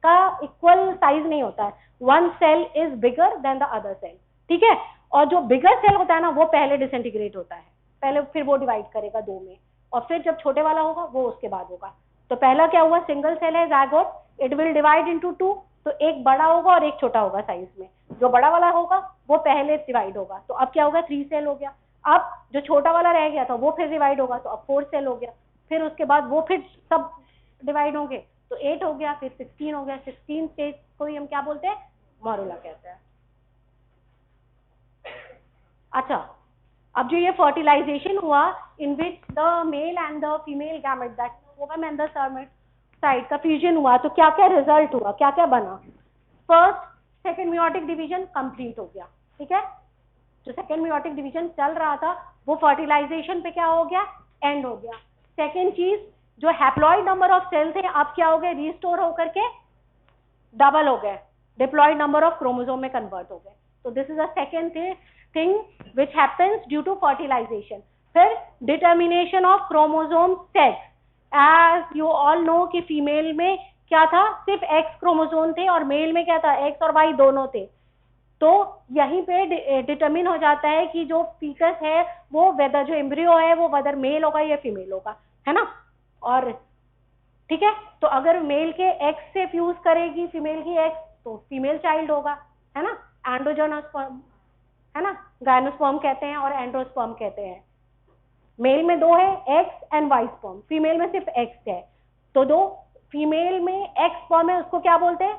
का इक्वल साइज नहीं होता है, 1 cell is bigger than the other cell, ठीक है। और जो बिगर सेल होता है ना, वो पहले डिसइंटीग्रेट होता है, पहले, फिर वो डिवाइड करेगा 2 में, और फिर जब छोटे वाला होगा वो उसके बाद होगा। तो पहला क्या हुआ, सिंगल सेल है zygote, it will divide into 2, तो एक बड़ा होगा और एक छोटा होगा साइज में, जो बड़ा वाला होगा वो पहले डिवाइड होगा, तो अब क्या होगा, 3 सेल हो गया। अब जो छोटा वाला रह गया था वो फिर डिवाइड होगा, तो अब 4 सेल हो गया, फिर उसके बाद वो फिर सब डिवाइड होंगे, तो 8 हो गया, फिर 16 हो गया, 16 स्टेज को ही हम क्या बोलते हैं, मॉरुला कहते हैं। अच्छा, अब जो ये फर्टिलाइजेशन हुआ, in which the male and the female gamete, that ovum and the spermatocyte का फ्यूजन हुआ, तो क्या क्या रिजल्ट हुआ, क्या क्या बना। First, second meiotic division complete हो गया, ठीक है। जो सेकेंड मियोटिक डिवीजन चल रहा था वो फर्टिलाइजेशन पे क्या हो गया, एंड हो गया। सेकेंड चीज, जो हैप्लॉइड नंबर ऑफ सेल्स थे अब क्या हो गए, रिस्टोर होकर के डबल हो गए, डिप्लॉयड नंबर ऑफ क्रोमोसोम में कन्वर्ट हो गए। तो this is a second thing which happens due to fertilization. फिर determination of chromosome sex, as you all know कि फीमेल में क्या था, सिर्फ एक्स क्रोमोसोम थे, और मेल में क्या था, एक्स और वाई दोनों थे। तो यहीं पे डिटर्मिन हो जाता है कि जो फीटस है वो वेदर, जो एम्ब्रियो है वो वेदर मेल होगा या फीमेल होगा, है ना। और ठीक है, तो अगर मेल के एक्स से फ्यूज करेगी फीमेल की एक्स, तो फीमेल चाइल्ड होगा, है ना, एंड्रोजोनोस्पर्म, है ना, गायनोस्पर्म कहते हैं और एंड्रोस्पर्म कहते हैं। मेल में 2 है, X and Y sperm, female में सिर्फ एक्स है, तो 2 फीमेल में एक्स स्पर्म है, उसको क्या बोलते हैं,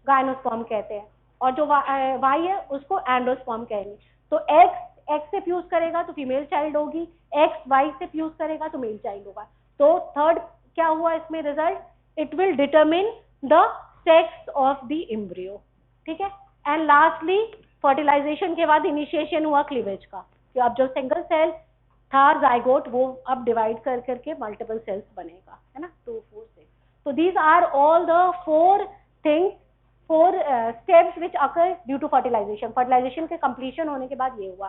गायनोस्पर्म कहते हैं, और जो वाई है उसको एंड्रोस्पर्म कहेंगे। तो एक्स एक्स से फ्यूज करेगा तो फीमेल चाइल्ड होगी, एक्स वाई से फ्यूज करेगा तो मेल चाइल्ड होगा। तो थर्ड क्या हुआ इसमें result, it will determine the sex of the embryo, ठीक है। एंड लास्टली फर्टिलाइजेशन के बाद इनिशिएशन हुआ क्लीवेज का, कि अब जो सिंगल सेल था जाइगोट वो अब डिवाइड कर करके मल्टीपल सेल्स बनेगा, है ना, 2, 4 से। तो these are all the 4 things, 4 steps which occur due to fertilization. Fertilization के कंप्लीशन होने के बाद ये हुआ,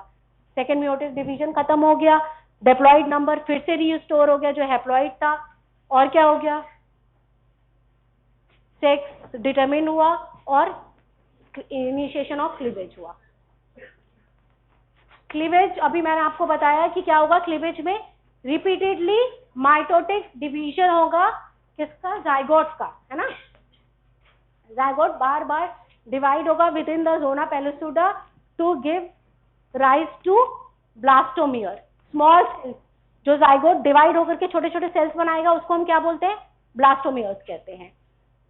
सेकेंड मियोटिक डिवीजन खत्म हो गया, डिप्लॉयड नंबर फिर से रीस्टोर हो गया जो हैप्लॉयड था, और क्या हो गया, सेक्स डिटरमिन हुआ और इनिशिएशन ऑफ क्लीवेज हुआ। क्लीवेज अभी मैंने आपको बताया कि क्या होगा, क्लीवेज में रिपीटेडली माइटोटिक डिवीजन होगा, किसका, जाइगोट का, है ना। जाइगोट बार बार डिवाइड होगा within the zona pellucida to give rise to blastomere, small cells. जो जाइगोट डिवाइड होकर के छोटे छोटे सेल्स बनाएगा उसको हम क्या बोलते हैं, ब्लास्टोमियर्स कहते हैं।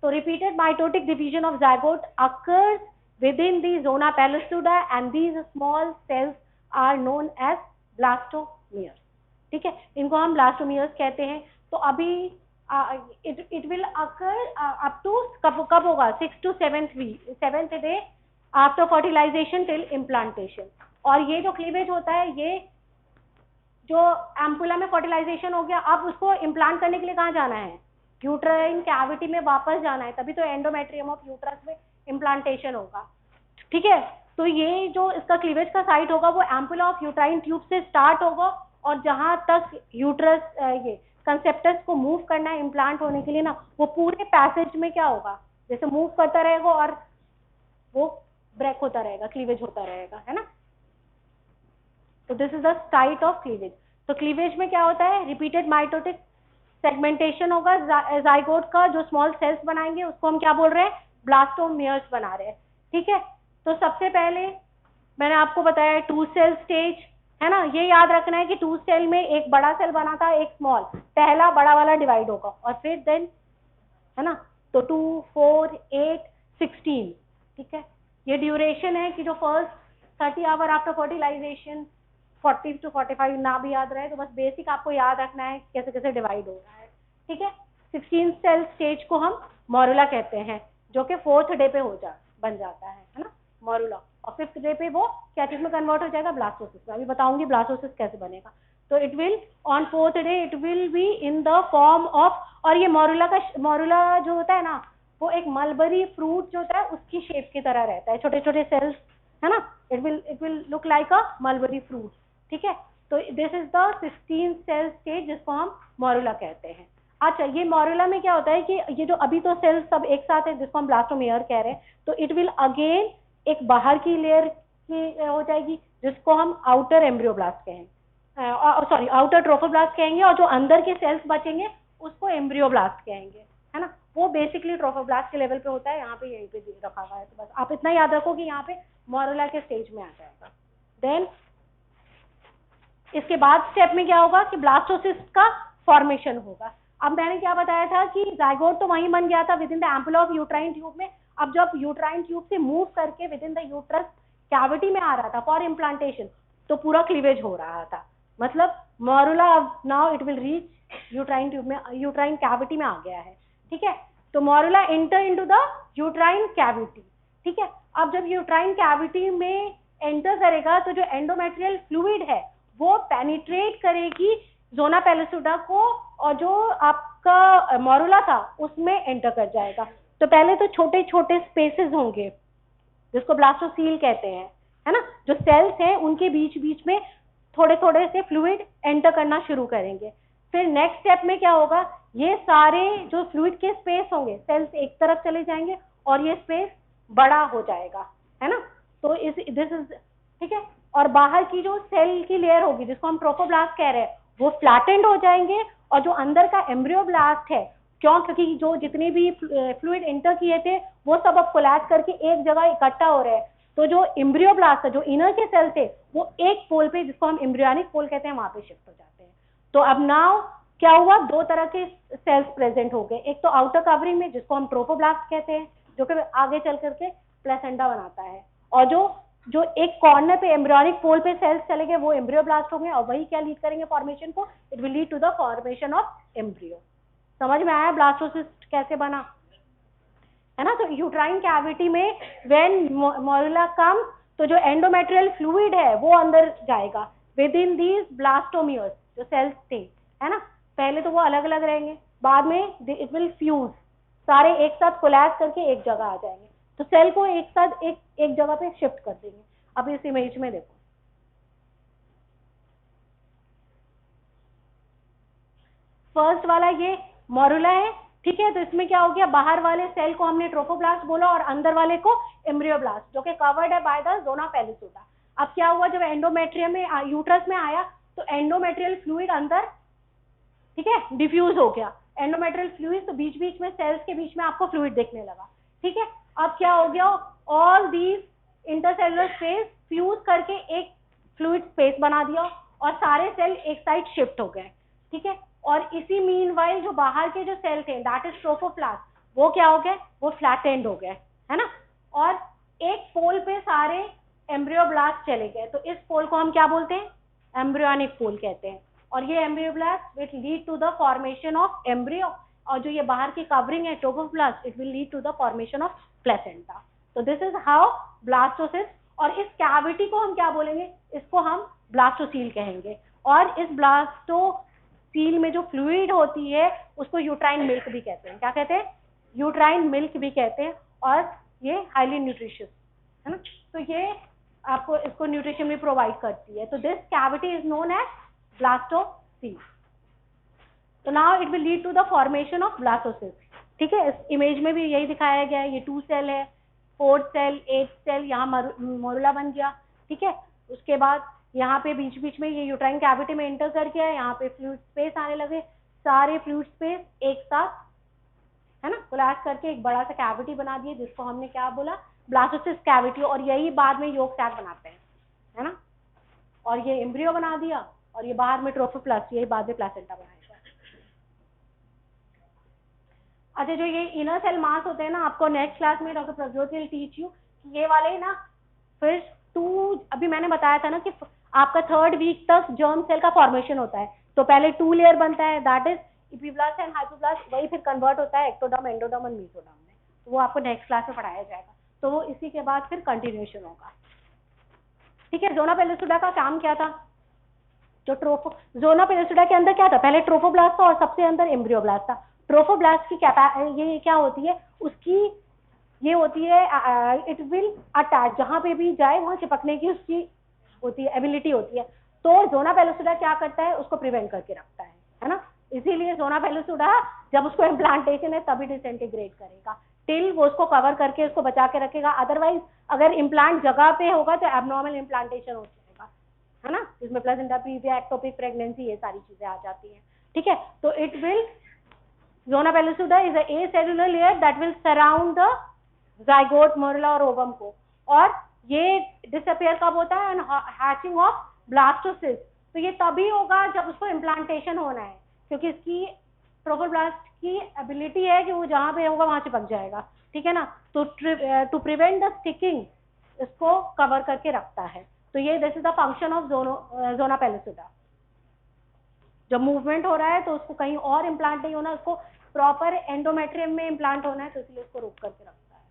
तो repeated mitotic division of zygote occurs within the zona pellucida and these small cells are known as blastomeres, ठीक है, इनको हम blastomeres कहते हैं। तो अभी it will occur up to कब होगा, 6 to 7th day after fertilization till implantation। और ये जो क्लीवेज होता है, ये जो एम्पुला में फर्टिलाइजेशन हो गया, अब उसको इम्प्लांट करने के लिए कहाँ जाना है, यूट्राइन कैविटी में वापस जाना है, तभी तो एंडोमेट्रियम ऑफ यूट्रस में इम्प्लांटेशन होगा, ठीक है। तो ये जो इसका क्लीवेज का साइट होगा वो एम्पुला ऑफ यूट्राइन ट्यूब से स्टार्ट होगा, और जहां तक यूट्रस ये कंसेप्टस को मूव करना है इम्प्लांट होने के लिए ना, वो पूरे पैसेज में क्या होगा, जैसे मूव करता रहेगा और वो ब्रेक होता रहेगा, क्लीवेज होता रहेगा, है ना। तो this is the site of cleavage. तो क्लीवेज में क्या होता है, रिपीटेड माइटोटिक सेगमेंटेशन होगा, जाइगोट का जो स्मॉल सेल्स बनाएंगे उसको हम क्या बोल रहे हैं, ब्लास्टोमियर्स बना रहे हैं, ठीक है। तो सबसे पहले मैंने आपको बताया 2 सेल स्टेज, है ना। ये याद रखना है कि 2 सेल में एक बड़ा सेल बना था, एक स्मॉल, पहला बड़ा वाला डिवाइड होगा और फिर देन, है ना। तो 2, 4, 8, 16, ठीक है। ये ड्यूरेशन है कि जो first 30 hour after fertilization, 40 to 45 ना भी याद रहे तो बस बेसिक आपको याद रखना है कैसे कैसे डिवाइड हो रहा है, ठीक है। 16 सेल स्टेज को हम मॉरुला कहते हैं, जो कि 4th डे पे बन जाता है ना, मॉरुला। और 5th डे पे वो क्या चीज में कन्वर्ट हो जाएगा, ब्लास्टोसिस में। अभी बताऊंगी ब्लास्टोसिस कैसे बनेगा। तो it will on 4th day it will be in the form of, और ये मॉरुला जो होता है ना, वो एक मलबरी फ्रूट जो होता है उसकी शेप की तरह रहता है, छोटे छोटे सेल्स, है ना। It will look like a mulberry fruit, ठीक है। तो this is the 16 cell stage जिसको हम मॉरुला कहते हैं। अच्छा, ये मॉरुला में क्या होता है कि ये जो अभी तो सेल्स सब एक साथ है जिसको हम ब्लास्टोमेयर कह रहे हैं, तो इट विल अगेन एक बाहर की लेयर की हो जाएगी जिसको हम आउटर एम्ब्रियोब्लास्ट कहेंगे, सॉरी आउटर ट्रोफोब्लास्ट कहेंगे, और जो अंदर के सेल्स बचेंगे उसको एम्ब्रियोब्लास्ट कहेंगे, है ना। वो बेसिकली ट्रोफोब्लास्ट के लेवल पे होता है, यहाँ पे यहीं पे रखा हुआ है। तो बस आप इतना याद रखो कि यहाँ पे मॉरुला के स्टेज में आ जाएगा। देन इसके बाद स्टेप में क्या होगा कि ब्लास्टोसिस्ट का फॉर्मेशन होगा। अब मैंने क्या बताया था कि जाइगोट तो वहीं बन गया था with in the ample of uterine tube में। अब जब यूट्राइन ट्यूब से मूव करके with in the uterus cavity में आ रहा था फॉर इम्प्लांटेशन, तो पूरा क्लीवेज हो रहा था। मतलब morula now it will reach uterine tube में, यूट्राइन कैविटी में आ गया है, ठीक है। तो morula enter into the uterine cavity, ठीक है। अब जब यूट्राइन कैविटी में एंटर करेगा तो जो एंडोमेट्रियल फ्लूइड है वो पेनिट्रेट करेगी जोना पेलिसुडा को, और जो आपका मॉरुला था उसमें एंटर कर जाएगा। तो पहले तो छोटे छोटे स्पेसेस होंगे जिसको ब्लास्टोसील कहते हैं, है ना। जो सेल्स हैं उनके बीच बीच में थोड़े थोड़े से फ्लूइड एंटर करना शुरू करेंगे। फिर नेक्स्ट स्टेप में क्या होगा, ये सारे जो फ्लूइड के स्पेस होंगे, सेल्स एक तरफ चले जाएंगे और ये स्पेस बड़ा हो जाएगा, है ना। तो दिस इज, ठीक है। और बाहर की जो सेल की लेयर होगी जिसको हम ट्रोफोब्लास्ट कह रहे हैं वो फ्लैटेंड हो जाएंगे, और जो अंदर का एम्ब्रियोब्लास्ट है, क्योंकि जो जितने भी फ्लूइड एंटर किए थे वो सब अब कोलैप्स करके एक जगह इकट्ठा हो रहे हैं। तो जो एम्ब्रियोब्लास्ट है, जो इनर के सेल थे, वो एक पोल पे जिसको हम एम्ब्रियोनिक पोल कहते हैं वहां पे शिफ्ट हो जाते हैं। तो अब नाउ क्या हुआ, 2 तरह के सेल्स प्रेजेंट हो गए। एक तो आउटर कवरिंग में जिसको हम ट्रोफोब्लास्ट कहते हैं, जो कि आगे चल करके प्लेसेंटा बनाता है, और जो एक कॉर्नर पे एम्ब्रियोनिक पोल पे सेल्स चले गए वो एम्ब्रियोब्लास्ट होंगे, और वही क्या लीड करेंगे फॉर्मेशन को, it will lead to the formation of embryo. समझ में आया ब्लास्टोसिस्ट कैसे बना, है ना। तो यूट्राइन कैविटी में व्हेन मॉरुला कम, तो जो एंडोमेट्रियल फ्लूइड है वो अंदर जाएगा विद इन दीज ब्लास्टोमियर्स, जो सेल्स थे, है ना। पहले तो वो अलग अलग रहेंगे, बाद में इट विल फ्यूज, सारे एक साथ कोलैप्स करके एक जगह आ जाएंगे। तो सेल को एक साथ एक जगह पे शिफ्ट कर देंगे। अब इस इमेज में देखो, फर्स्ट वाला ये मॉरुला है, ठीक है। तो इसमें क्या हो गया, बाहर वाले सेल को हमने ट्रोफोब्लास्ट बोला और अंदर वाले को एम्ब्रियोब्लास्ट, जो कि कवर्ड है बाय द जोना पेलिसुडा। अब क्या हुआ, जब एंडोमेट्रियम में यूट्रस में आया तो एंडोमेट्रियल फ्लूइड अंदर, ठीक है, डिफ्यूज हो गया एंडोमेट्रियल फ्लूइड। तो बीच बीच में सेल्स के बीच में आपको फ्लूइड देखने लगा, ठीक है। अब क्या हो गया, all these intercellular space fuse करके एक फ्लूइड स्पेस बना दिया और सारे सेल एक साइड शिफ्ट हो गए, ठीक है। और इसी मीनवाइल जो बाहर के जो सेल थे दैट इज ट्रोफोप्लास्ट, वो क्या हो गए, वो फ्लैटेंड हो गए, है ना। और एक पोल पे सारे एम्ब्रियोब्लास्ट चले गए। तो इस पोल को हम क्या बोलते हैं, एम्ब्रियोनिक पोल कहते हैं। और ये embryoblast will lead to the formation of embryo, और जो ये बाहर की कवरिंग है trophoblast, it will lead to the formation of placenta. तो दिस इज हाउ ब्लास्टोसिस। और इस कैविटी को हम क्या बोलेंगे, इसको हम ब्लास्टोसील कहेंगे। और इस ब्लास्टोसील में जो फ्लूइड होती है उसको यूट्राइन मिल्क भी कहते हैं। क्या कहते हैं, यूट्राइन मिल्क भी कहते हैं। और ये हाईली न्यूट्रिशियस, है ना। तो ये आपको इसको न्यूट्रिशन भी प्रोवाइड करती है। तो this cavity is known as blastocoel. So now it will lead to the formation of blastocyst, ठीक है, इस इमेज में भी यही दिखाया गया है, ये 2 सेल है, 4 सेल, 8 सेल, यहाँ मोरुला बन गया, ठीक है। उसके बाद यहाँ पे बीच बीच में ये यूट्राइन कैविटी में एंटर कर गया, यहाँ पे फ्लूइड स्पेस आने लगे, सारे फ्लूइड स्पेस एक साथ, है ना, कोलैप्स करके एक बड़ा सा कैविटी बना दिए, जिसको हमने क्या बोला, ब्लास्टोसिस्ट कैविटी, और यही बाद में योग सैक बनाते हैं, है ना। और ये एम्ब्रियो बना दिया, और ये बाहर में ट्रोफोप्लास्ट, यही बाद में प्लेसेंटा बनाएगा। अच्छा, जो ये इनर सेल मास होते हैं ना, आपको नेक्स्ट क्लास में doctor Prabhjot will teach you, ये वाले ना फिर 2, अभी मैंने बताया था ना कि आपका 3rd वीक तक जर्म सेल का फॉर्मेशन होता है, तो पहले 2 लेयर बनता है, that is epiblast and hypoblast, वही फिर कन्वर्ट होता है एक्टोडर्म, एंडोडर्म और मेसोडर्म में, तो वो आपको नेक्स्ट क्लास में पढ़ाया जाएगा, तो वो इसी के बाद फिर कंटिन्यूएशन होगा, ठीक है। जोना पेलिसुडा का काम क्या था, जो जोना पेलिसुडा के अंदर क्या था, पहले ट्रोफोब्लास्ट था और सबसे अंदर एम्ब्रियोब्लास्ट था। ट्रोफोब्लास्ट की ये क्या होती है, उसकी ये होती है, इट विल अटैच, जहां पे भी जाए वहां चिपकने की उसकी होती है, एबिलिटी होती है, तो जोना पेलिसुडा क्या करता है, उसको प्रिवेंट करके रखता है ना, इसीलिए जोना पेलिसुडा जब उसको इम्प्लांटेशन है तभी डिसइंटीग्रेट करेगा, टिल वो उसको कवर करके उसको बचा के रखेगा, अदरवाइज अगर इम्प्लांट जगह पे होगा तो एबनॉर्मल इम्प्लांटेशन हो जाएगा, है ना, जिसमें प्लेसेंटा प्रीविया, एक्टोपिक प्रेगनेंसी, ये सारी चीजें आ जाती हैं, ठीक है। तो it will, zona pellucida is a acellular layer that will surround the zygote, morula और ओवम को, और ये डिसअपियर कब होता है, हैचिंग ऑफ ब्लास्टोसिस्ट, तो ये तभी होगा जब उसको इम्प्लांटेशन होना है, क्योंकि इसकी ट्रोफोब्लास्ट की एबिलिटी है कि वो जहां पे होगा वहां चिपक जाएगा, ठीक है ना, तो टू प्रिवेंट द स्टिकिंग इसको कवर करके रखता है, तो ये this is the function of zona pellucida. जब मूवमेंट हो रहा है तो उसको कहीं और इम्प्लांट नहीं होना, उसको प्रॉपर एंडोमेट्रियम में इम्प्लांट होना है, तो इसलिए उसको रोक करके रखता है।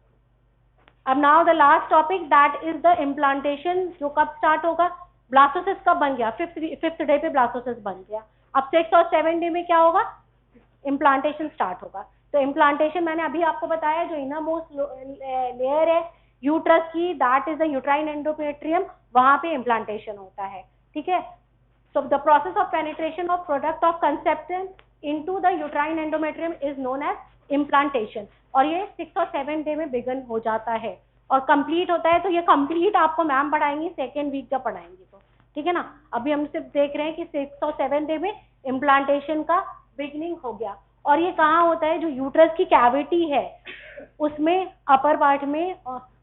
अब now the last topic that is the implantation, जो कब स्टार्ट होगा, ब्लास्टोसिस्ट कब बन गया, 5th डे पे ब्लास्टोसिस्ट बन गया, अब 6 और 7 डे में क्या होगा, इम्प्लांटेशन स्टार्ट होगा। तो इम्प्लांटेशन मैंने अभी आपको बताया, जो इनर मोस्ट लेयर है यूट्रस की, that is the uterine endometrium, वहां पे इम्प्लांटेशन होता है, ठीक है। So the process of penetration of product of conception into the uterine endometrium is known as implantation, और ये 6 और 7 डे में बिगन हो जाता है और कंप्लीट होता है, तो ये कंप्लीट आपको मैम पढ़ाएंगी 2nd वीक जब पढ़ाएंगी, तो ठीक है ना। अभी हम सिर्फ देख रहे हैं कि 6 और 7 डे में इम्प्लांटेशन का बिगनिंग हो गया, और ये कहाँ होता है, जो यूट्रस की कैविटी है उसमें अपर पार्ट में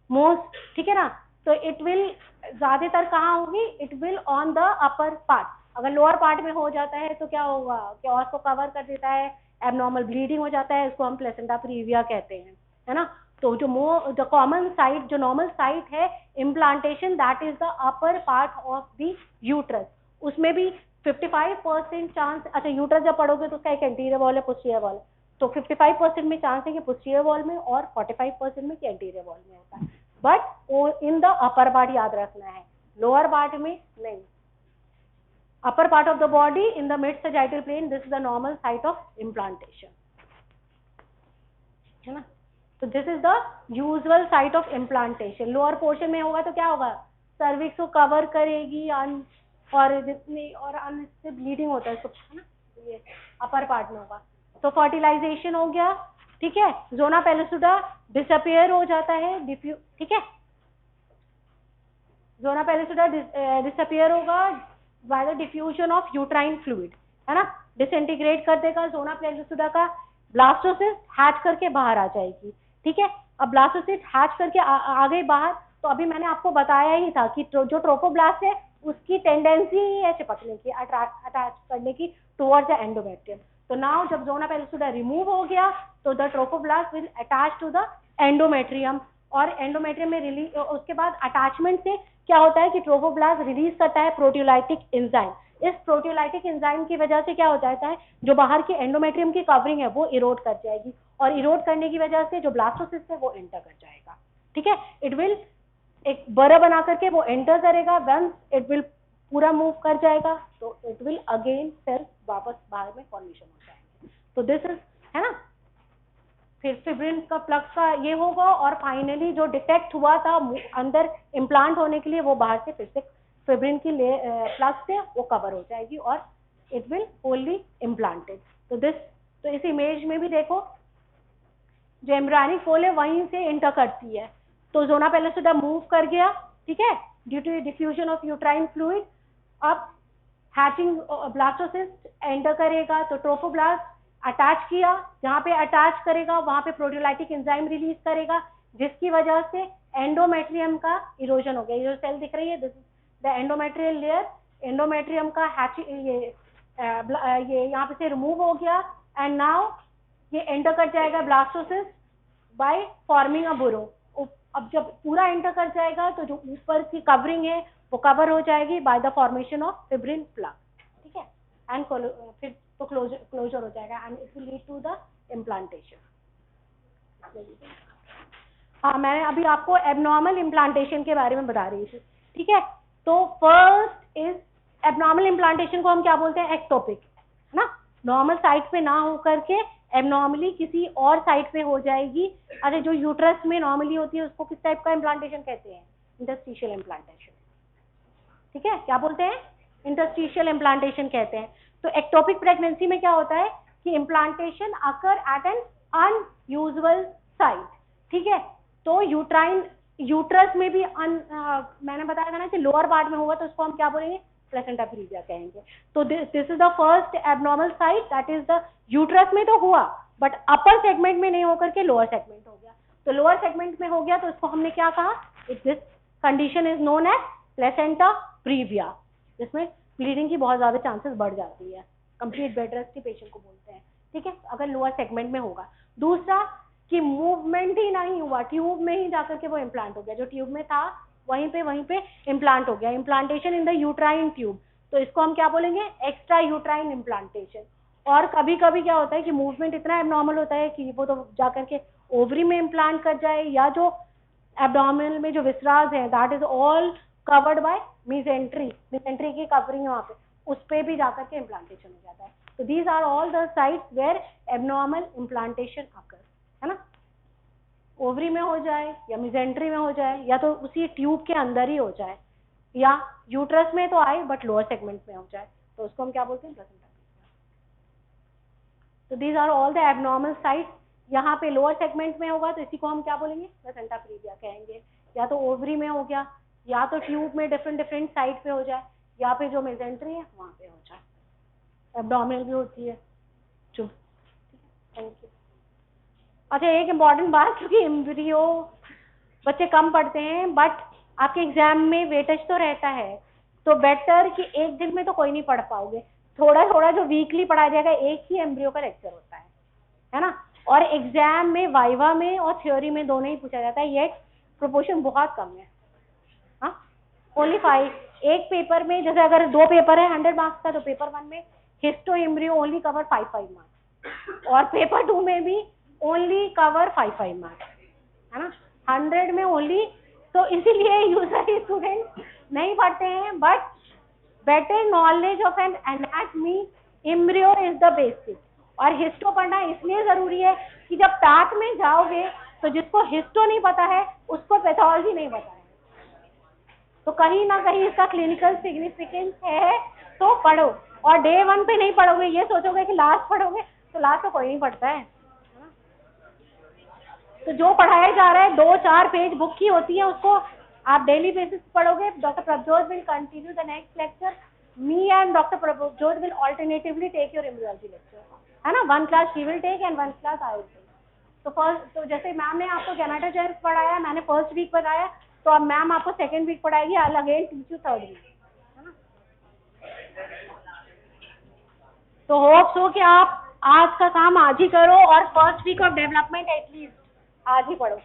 मोस्ट, ठीक है ना, तो इट विल ज्यादातर कहाँ होगी, it will on the upper part, अगर लोअर पार्ट में हो जाता है तो क्या होगा, क्योस को कवर कर देता है, एबनॉर्मल ब्लीडिंग हो जाता है, इसको हम प्लेसेंटा प्रीविया कहते हैं, है ना। तो जो कॉमन साइट, जो नॉर्मल साइट है implantation, that is the upper part of the uterus, उसमें भी 55% चांस, अच्छा यूट्रस जब पढ़ोगे तो उसका एक एंटीरियर वॉल है, पोस्टीरियर वॉल, तो 55% में चांस है कि पोस्टीरियर वॉल में और 45% में कि एंटीरियर वॉल में होता है, but in the upper part याद रखना है, लोअर पार्ट में नहीं। Upper part of the body in the mid sagittal plane, this is the normal site of implantation, है ना। तो this is the usual site of implantation. Lower portion में होगा तो क्या होगा, cervix को cover करेगी, और जितनी और अनसे ब्लीडिंग होता है, है ना, ये अपर पार्ट में होगा। तो फर्टिलाइजेशन हो गया, ठीक है, जोना पेलिसुडा डिसअपियर हो जाता है, ठीक है, जोना पेलिसुडा डिसअपियर होगा by the diffusion of uterine fluid, है ना, डिसइंटीग्रेट कर देगा जोना पेलिसुडा का, ब्लास्टोसिस्ट हैच करके बाहर आ जाएगी, ठीक है। अब ब्लास्टोसिस्ट हैच करके आ गई बाहर, तो अभी मैंने आपको बताया ही था कि जो ट्रोफोब्लास्ट है उसकी टेंडेंसी ही है चिपकने की, अटैच करने की टुवर्ड्स द एंडोमेट्रियम। तो नाउ जब जोना पेलिसुडा रिमूव हो गया तो the trophoblast will attach to the endometrium, और एंडोमेट्रियम में रिलीज, उसके बाद अटैचमेंट से क्या होता है कि ट्रोफोब्लास्ट रिलीज करता है प्रोटियोलाइटिक एंजाइम, इस प्रोटियोलाइटिक एंजाइम की वजह से क्या हो जाता है, जो बाहर की एंडोमेट्रियम की कवरिंग है वो इरोड कर जाएगी, और इरोड करने की वजह से जो ब्लास्टोसिस्ट है वो एंटर कर जाएगा, ठीक है। इट विल एक बरा बना करके वो एंटर करेगा, वंस इट विल पूरा मूव कर जाएगा तो इट विल अगेन फिर वापस बाहर में फॉर्मेशन हो जाएंगे। तो दिस इज, है ना, फिर फिब्रिन का प्लग का ये होगा, और फाइनली जो डिटेक्ट हुआ था अंदर इम्प्लांट होने के लिए वो बाहर से फिर से फिब्रिन की प्लग से वो कवर हो जाएगी और इट विल होली इम्प्लांटेड। तो इस इमेज में भी देखो जो एम्ब्रियोनिक फोल है वहीं से एंटर करती है। तो जोना पेलोसिडा मूव कर गया, ठीक है, due to diffusion of uterine fluid. अब हैचिंग ब्लास्टोसिस्ट एंटर करेगा, तो ट्रोफोब्लास्ट अटैच किया, जहाँ पे अटैच करेगा वहाँ पे प्रोटियोलाइटिक एंजाइम रिलीज करेगा, जिसकी वजह से एंडोमेट्रियम का इरोजन हो गया। ये जो सेल दिख रही है, this is the endometrial layer. Endometrium का ये यहाँ पे से रिमूव हो गया, एंड नाउ ये एंटर कर जाएगा ब्लास्टोसिस्ट बाय फॉर्मिंग अ बुरो। अब जब पूरा एंटर कर जाएगा तो जो ऊपर की कवरिंग है वो कवर हो जाएगी by the formation of fibrin plug, ठीक है, एंड फिर तो क्लोजर हो जाएगा and it will lead to the implantation. हाँ, मैंने अभी आपको एबनॉर्मल इम्प्लांटेशन के बारे में बता रही थी, ठीक है। तो फर्स्ट इज एबनॉर्मल इम्प्लांटेशन को हम क्या बोलते हैं, एक्टोपिक, है ना, नॉर्मल साइट पे ना हो करके एबनॉर्मली किसी और साइट पे हो जाएगी। अरे जो यूट्रस में नॉर्मली होती है उसको किस टाइप का इम्प्लांटेशन कहते हैं, इंटरस्टिशियल इम्प्लांटेशन, ठीक है, क्या बोलते हैं, इंटरस्टिशियल इम्प्लांटेशन कहते हैं। तो एक्टोपिक प्रेगनेंसी में क्या होता है कि implantation occur at N unusual site, ठीक है। तो यूट्रस में भी मैंने बताया था ना कि लोअर पार्ट में होगा तो उसको हम क्या बोलेंगे, प्लेसेंटा प्रीविया कहेंगे। तो this is the first abnormal site, that is the uterus में तो हुआ बट अपर सेगमेंट में नहीं होकर के लोअर सेगमेंट हो गया। तो लोअर सेगमेंट में हो गया तो इसको हमने क्या कहा, this condition is known as placenta previa, जिसमें ब्लीडिंग की बहुत ज्यादा चांसेस बढ़ जाती है, कंप्लीट बेड रेस्ट के पेशेंट को बोलते हैं, ठीक है, अगर लोअर सेगमेंट में होगा। दूसरा कि मूवमेंट ही नहीं हुआ, ट्यूब में ही जाकर के वो इम्प्लांट हो गया, जो ट्यूब में था वहीं पे इम्प्लांट हो गया, implantation in the uterine tube, तो इसको हम क्या बोलेंगे, एक्स्ट्रा यूट्राइन इम्प्लांटेशन। और कभी कभी क्या होता है कि मूवमेंट इतना एबनॉर्मल होता है कि वो तो जाकर के ओवरी में इम्प्लांट कर जाए, या जो एब्डोमिनल में जो विसराज है that is all covered by mesentery की कवरिंग वहाँ पे, उस पे भी जाकर के इम्प्लांटेशन हो जाता है। तो these are all the sites where abnormal implantation occur, है ना, ओवरी में हो जाए या मिजेंट्री में हो जाए या तो उसी ट्यूब के अंदर ही हो जाए, या यूट्रस में तो आए बट लोअर सेगमेंट में हो जाए, तो उसको हम क्या बोलते हैं, प्लेसेंटा प्रीविया। तो these are all the abnormal sites. यहाँ पे लोअर सेगमेंट में होगा तो इसी को हम क्या बोलेंगे, प्लेसेंटा प्रीविया कहेंगे, या तो ओवरी में हो गया, या तो ट्यूब में डिफरेंट साइड पे हो जाए, या फिर जो मिजेंट्री है वहाँ पे हो जाए, एब्डोमिनल भी होती है जो। Thank you. अच्छा, एक इम्पॉर्टेंट बात, क्योंकि एम्ब्रियो बच्चे कम पढ़ते हैं बट आपके एग्जाम में वेटेज तो रहता है, तो बेटर कि एक दिन में तो कोई नहीं पढ़ पाओगे, थोड़ा थोड़ा जो वीकली पढ़ाया जाएगा, एक ही एम्ब्रियो का लेक्चर होता है ना, और एग्जाम में वाइवा में और थ्योरी में दोनों ही पूछा जाता है, ये प्रोपोर्शन बहुत कम है, हाँ, ओनली 5। एक पेपर में जैसे अगर 2 पेपर है 100 मार्क्स का, तो पेपर 1 में histo embryo only cover 5 marks, और पेपर 2 में भी ओनली कवर 5 मार्क्स, है ना, 100 में ओनली। तो इसीलिए यूजुअली स्टूडेंट नहीं पढ़ते हैं, but better knowledge of an anatomy embryo is the basic. और हिस्टो पढ़ना इसलिए जरूरी है कि जब पैथ में जाओगे तो जिसको हिस्टो नहीं पता है उसको पैथोलॉजी नहीं पता है, तो कहीं ना कहीं इसका क्लिनिकल सिग्निफिकेंस है, तो पढ़ो। और डे 1 पे नहीं पढ़ोगे, ये सोचोगे कि लास्ट पढ़ोगे, तो लास्ट तो कोई नहीं पढ़ता है। तो जो पढ़ाया जा रहा है 2-4 पेज बुक की होती है, उसको आप डेली बेसिस पढ़ोगे। Doctor Prabhjot will continue the next lecture, me and doctor Prabhjot will alternatively take your embryology lecture, है ना, 1 class she will take and 1 class I will take. तो जैसे मैम ने आपको गेमेटोजेनेसिस पढ़ाया, मैंने फर्स्ट वीक पढ़ाया, तो अब मैम आपको सेकेंड वीक पढ़ाएगी, I again teach you third week, है ना। तो होप्स हो कि आप आज का काम आज ही करो और first week of development at least आज ही पढ़ो।